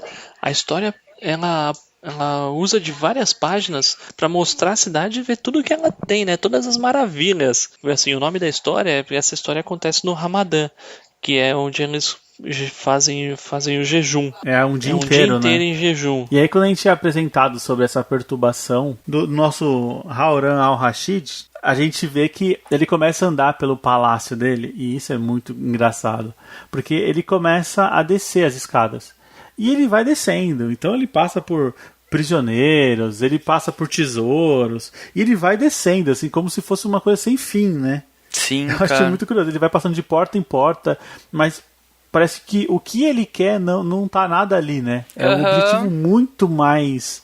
ela usa de várias páginas para mostrar a cidade e ver tudo que ela tem, né? Todas as maravilhas. Assim, o nome da história essa história acontece no Ramadã, que é onde eles fazem o jejum. É um dia inteiro, né? Em jejum. E aí quando a gente é apresentado sobre essa perturbação do nosso Harun al-Rashid, a gente vê que ele começa a andar pelo palácio dele, e isso é muito engraçado, porque ele começa a descer as escadas. E ele vai descendo, então ele passa por prisioneiros, ele passa por tesouros, e ele vai descendo, assim, como se fosse uma coisa sem fim, né? Sim, eu achei muito curioso, ele vai passando de porta em porta, mas parece que o que ele quer não tá nada ali, né? É um objetivo muito mais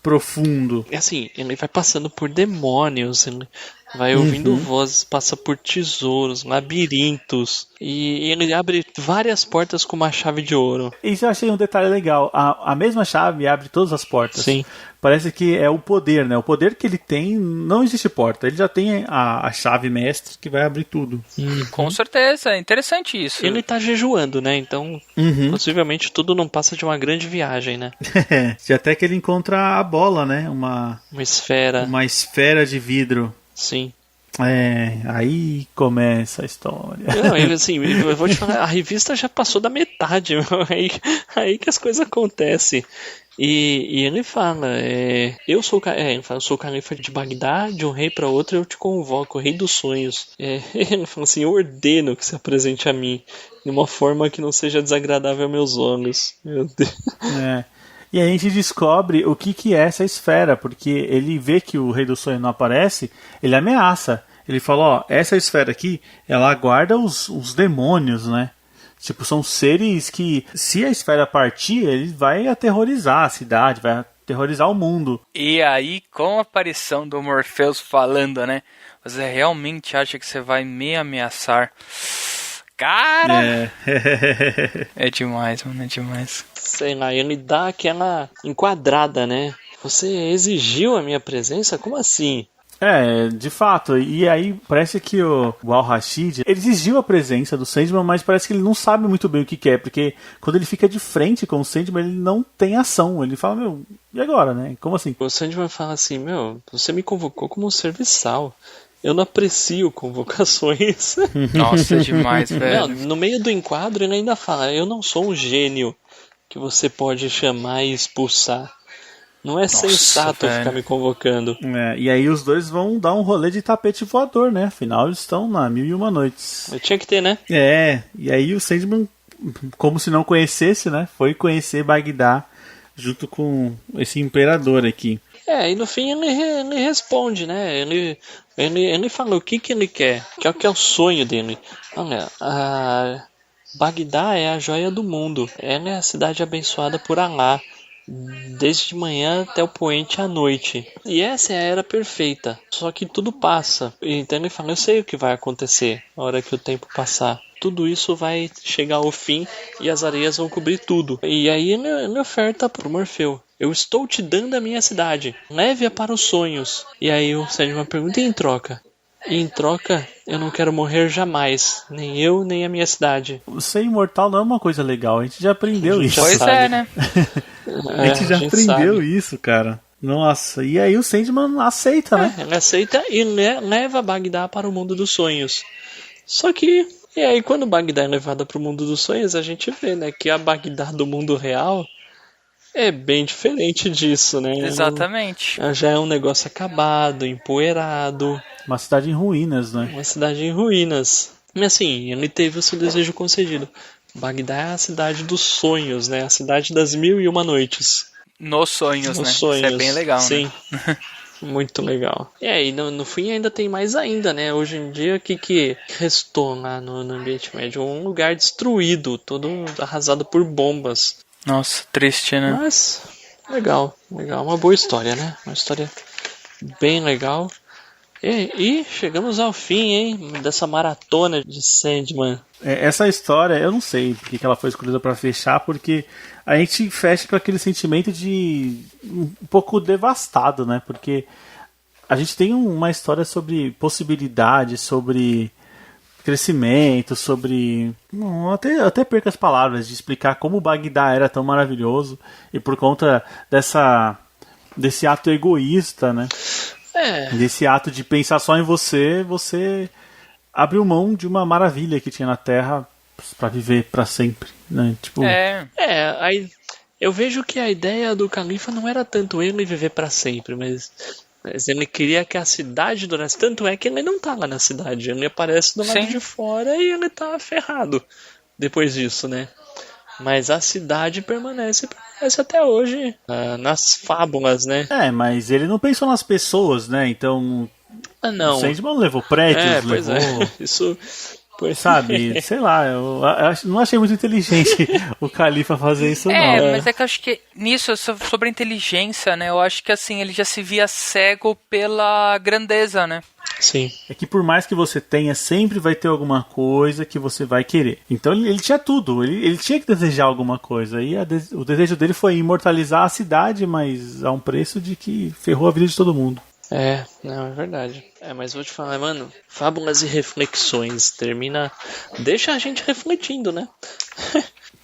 profundo. Assim, ele vai passando por demônios, ele vai ouvindo vozes, passa por tesouros, labirintos, e ele abre várias portas com uma chave de ouro. Isso eu achei um detalhe legal. A mesma chave abre todas as portas. Sim. Parece que é o poder, né? O poder que ele tem, não existe porta. Ele já tem a chave mestre que vai abrir tudo. Com certeza, é interessante isso. Ele tá jejuando, né? Então, possivelmente tudo não passa de uma grande viagem, né? E até que ele encontra a bola, né? Uma esfera. Uma esfera de vidro. Sim. Aí começa a história. Não, ele, assim, eu vou te falar, a revista já passou da metade, aí que as coisas acontecem. E ele fala, eu sou o califa de Bagdá, de um rei para outro eu te convoco, o rei dos sonhos. Ele fala assim, eu ordeno que se apresente a mim, de uma forma que não seja desagradável aos meus olhos. Meu Deus. E a gente descobre o que é essa esfera, porque ele vê que o Rei do Sonho não aparece, ele ameaça. Ele fala, essa esfera aqui, ela guarda os demônios, né? Tipo, são seres que, se a esfera partir, ele vai aterrorizar a cidade, vai aterrorizar o mundo. E aí, com a aparição do Morpheus falando, né? Você realmente acha que você vai me ameaçar? Cara! É demais, mano, é demais. Sei lá, ele dá aquela enquadrada, né? Você exigiu a minha presença? Como assim? De fato. E aí parece que o Al-Rashid, ele exigiu a presença do Sandman, mas parece que ele não sabe muito bem o que quer, porque quando ele fica de frente com o Sandman, ele não tem ação. Ele fala, e agora, né? Como assim? O Sandman fala assim, você me convocou como um serviçal. Eu não aprecio convocações. Nossa, é demais, velho. No meio do enquadro ele ainda fala, eu não sou um gênio que você pode chamar e expulsar. Não é sensato ficar me convocando. E aí os dois vão dar um rolê de tapete voador, né? Afinal, eles estão na 1001 Noites. Eu tinha que ter, né? E aí o Sandman, como se não conhecesse, né? Foi conhecer Bagdá junto com esse imperador aqui. E no fim ele responde, né? Ele fala o que ele quer, que é o sonho dele. Olha, Bagdá é a joia do mundo. Ela é a cidade abençoada por Alá, desde de manhã até o poente à noite. E essa é a era perfeita. Só que tudo passa. Então ele fala, eu sei o que vai acontecer na hora que o tempo passar. Tudo isso vai chegar ao fim e as areias vão cobrir tudo. E aí ele oferta pro Morfeu. Eu estou te dando a minha cidade. Leve-a para os sonhos. E aí o Sandman pergunta, e em troca? E em troca, eu não quero morrer jamais. Nem eu, nem a minha cidade. Ser imortal não é uma coisa legal. A gente já aprendeu isso. Pois é, né? A gente já aprendeu isso, cara. Nossa, e aí o Sandman aceita, né? Ele aceita e leva Bagdá para o mundo dos sonhos. Só que, e aí quando Bagdá é levada para o mundo dos sonhos, a gente vê, né, que a Bagdá do mundo real É bem diferente disso, né? Exatamente. Já é um negócio acabado, empoeirado. Uma cidade em ruínas, né? Uma cidade em ruínas. Mas assim, ele teve o seu desejo concedido. Bagdá é a cidade dos sonhos, né? A cidade das 1001 noites. Nos sonhos, Nos né? sonhos. Isso é bem legal, sim. né? Muito legal. E aí, no fim ainda tem mais ainda, né? Hoje em dia, o que restou lá no Oriente Médio? Um lugar destruído, todo arrasado por bombas. Nossa, triste, né? Mas, legal. Uma boa história, né? Uma história bem legal. E chegamos ao fim, hein? Dessa maratona de Sandman. Essa história, eu não sei porque que ela foi escolhida pra fechar, porque a gente fecha com aquele sentimento de um pouco devastado, né? Porque a gente tem uma história sobre possibilidade, sobre crescimento, sobre... até perco as palavras de explicar como o Bagdá era tão maravilhoso e por conta desse ato egoísta, né? Desse ato de pensar só em você abriu mão de uma maravilha que tinha na Terra pra viver pra sempre, né? Tipo... aí eu vejo que a ideia do califa não era tanto ele viver pra sempre, mas ele queria que a cidade durasse. Tanto é que ele não tá lá na cidade, ele aparece do lado de fora e ele tá ferrado depois disso, né? Mas a cidade permanece até hoje, nas fábulas, né? Mas ele não pensou nas pessoas, né? Então... não. O Sandman levou prédios, levou... Isso... Sabe, sei lá, eu não achei muito inteligente o Califa fazer isso, não. Mas é que eu acho que nisso, sobre a inteligência, né? Eu acho que assim, ele já se via cego pela grandeza, né? Sim. É que por mais que você tenha, sempre vai ter alguma coisa que você vai querer. Então ele tinha tudo, ele tinha que desejar alguma coisa. E o desejo dele foi imortalizar a cidade, mas a um preço de que ferrou a vida de todo mundo. Não, é verdade. Mas vou te falar, mano, Fábulas e Reflexões termina... Deixa a gente refletindo, né?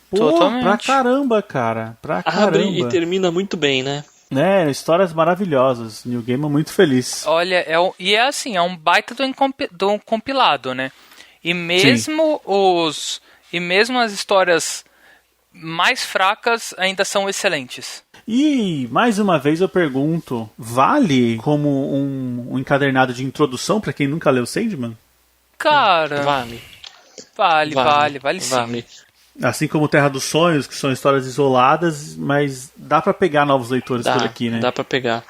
Totalmente. Pra caramba, cara. Pra caramba. Abre e termina muito bem, né? Histórias maravilhosas. New Gaiman muito feliz. Olha, é um baita do compilado, né? E mesmo as histórias mais fracas ainda são excelentes. E, mais uma vez, eu pergunto, vale como um encadernado de introdução pra quem nunca leu Sandman? Cara... Vale sim. Vale. Assim como Terra dos Sonhos, que são histórias isoladas, mas dá pra pegar novos leitores por aqui, né? Dá pra pegar.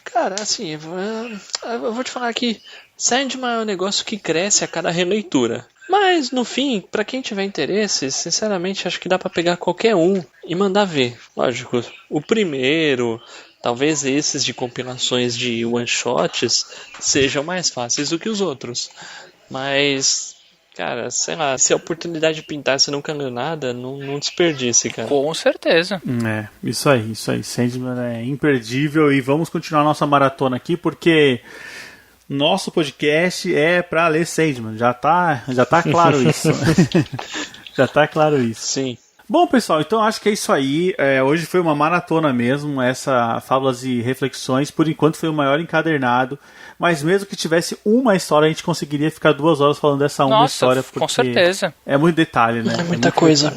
Cara, assim, eu vou te falar que Sandman é um negócio que cresce a cada releitura. Mas, no fim, pra quem tiver interesse, sinceramente, acho que dá pra pegar qualquer um e mandar ver. Lógico, o primeiro, talvez esses de compilações de one-shots sejam mais fáceis do que os outros. Mas, cara, sei lá, se a oportunidade de pintar você nunca leu nada, não desperdice, cara. Com certeza. Isso aí. Sandman é imperdível e vamos continuar nossa maratona aqui, porque... Nosso podcast é pra ler Sandman. Já tá claro isso. Já tá claro isso. Sim. Bom, pessoal, então acho que é isso aí. Hoje foi uma maratona mesmo, essa Fábulas e Reflexões. Por enquanto foi o maior encadernado. Mas mesmo que tivesse uma história, a gente conseguiria ficar 2 horas falando dessa uma história. Porque com certeza. É muito detalhe, né? Muita coisa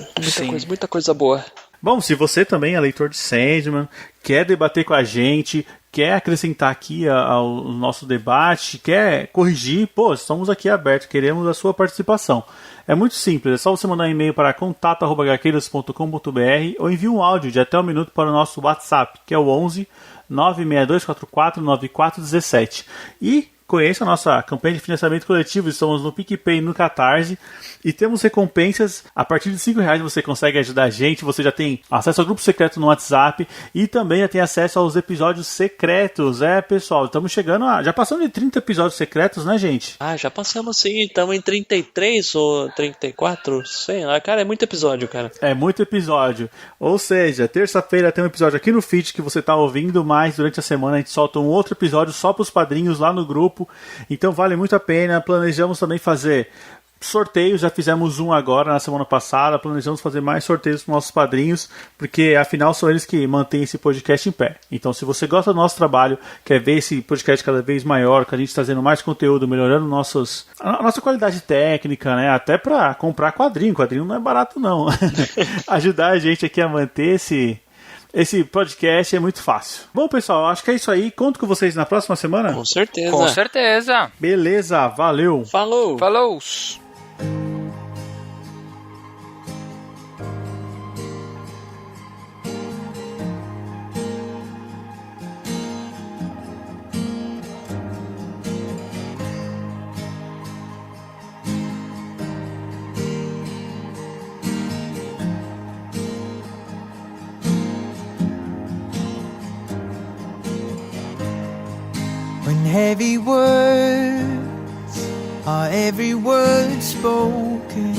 boa. Bom, se você também é leitor de Sandman, quer debater com a gente, quer acrescentar aqui ao nosso debate, quer corrigir, estamos aqui abertos, queremos a sua participação. É muito simples, é só você mandar um e-mail para contato@hqueiras.com.br ou enviar um áudio de até 1 minuto para o nosso WhatsApp, que é o 11 96244 9417. E conheça a nossa campanha de financiamento coletivo, estamos no PicPay e no Catarse e temos recompensas. A partir de R$5 você consegue ajudar a gente, você já tem acesso ao grupo secreto no WhatsApp e também já tem acesso aos episódios secretos. Pessoal, estamos chegando já passamos de 30 episódios secretos, né, gente? Já passamos sim, estamos em 33 ou 34, sei lá, cara, é muito episódio, cara. É muito episódio, ou seja, terça-feira tem um episódio aqui no feed que você está ouvindo, mas durante a semana a gente solta um outro episódio só para os padrinhos lá no grupo. Então vale muito a pena. Planejamos também fazer sorteios, já fizemos um agora na semana passada, planejamos fazer mais sorteios para os nossos padrinhos, porque afinal são eles que mantêm esse podcast em pé. Então se você gosta do nosso trabalho, quer ver esse podcast cada vez maior, com a gente trazendo mais conteúdo, melhorando a nossa qualidade técnica, né? Até para comprar quadrinho não é barato não. Ajudar a gente aqui a manter esse podcast é muito fácil. Bom, pessoal, acho que é isso aí. Conto com vocês na próxima semana. Com certeza. Com certeza. Beleza, valeu. Falou. Falou. When heavy words are every word spoken,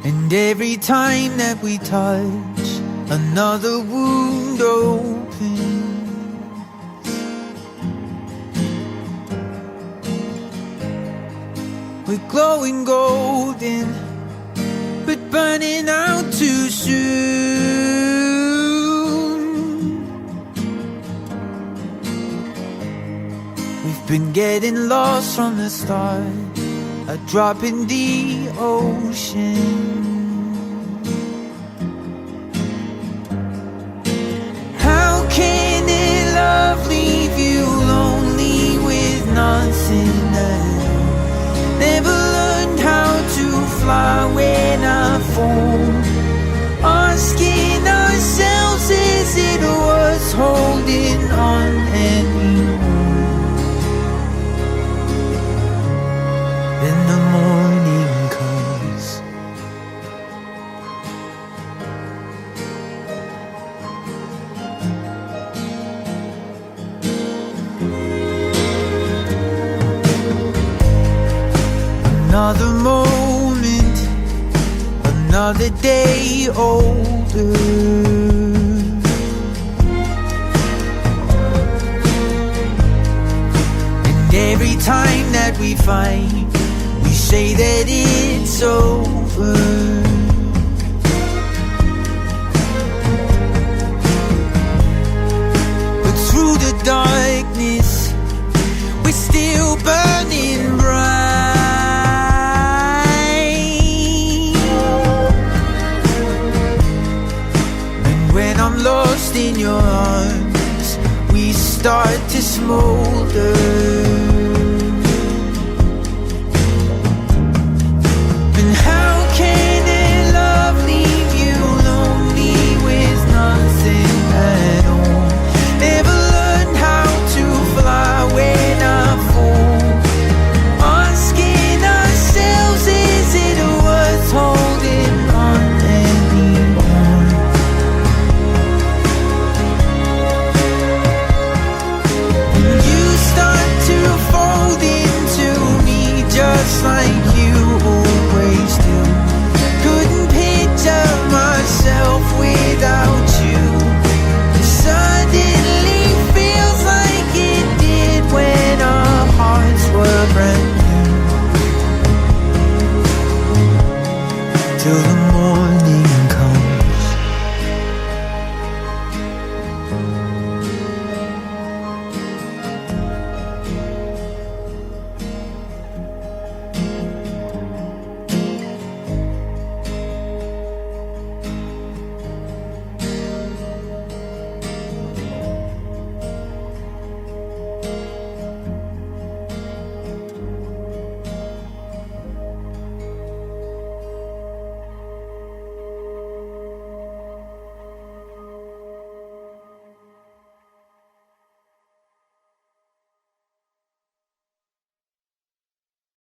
and every time that we touch, another wound opens. We're glowing golden, but burning out too soon. We've been getting lost from the start, a drop in the ocean. How can a love leave you lonely with nothing else? Never learned how to fly when I fall. Asking ourselves, is it worth holding on anymore? Then the morning comes. Another moment, another day older. And every time that we fight, we say that it's over. But through the darkness, we're still burning bright. When I'm lost in your arms, we start to smolder.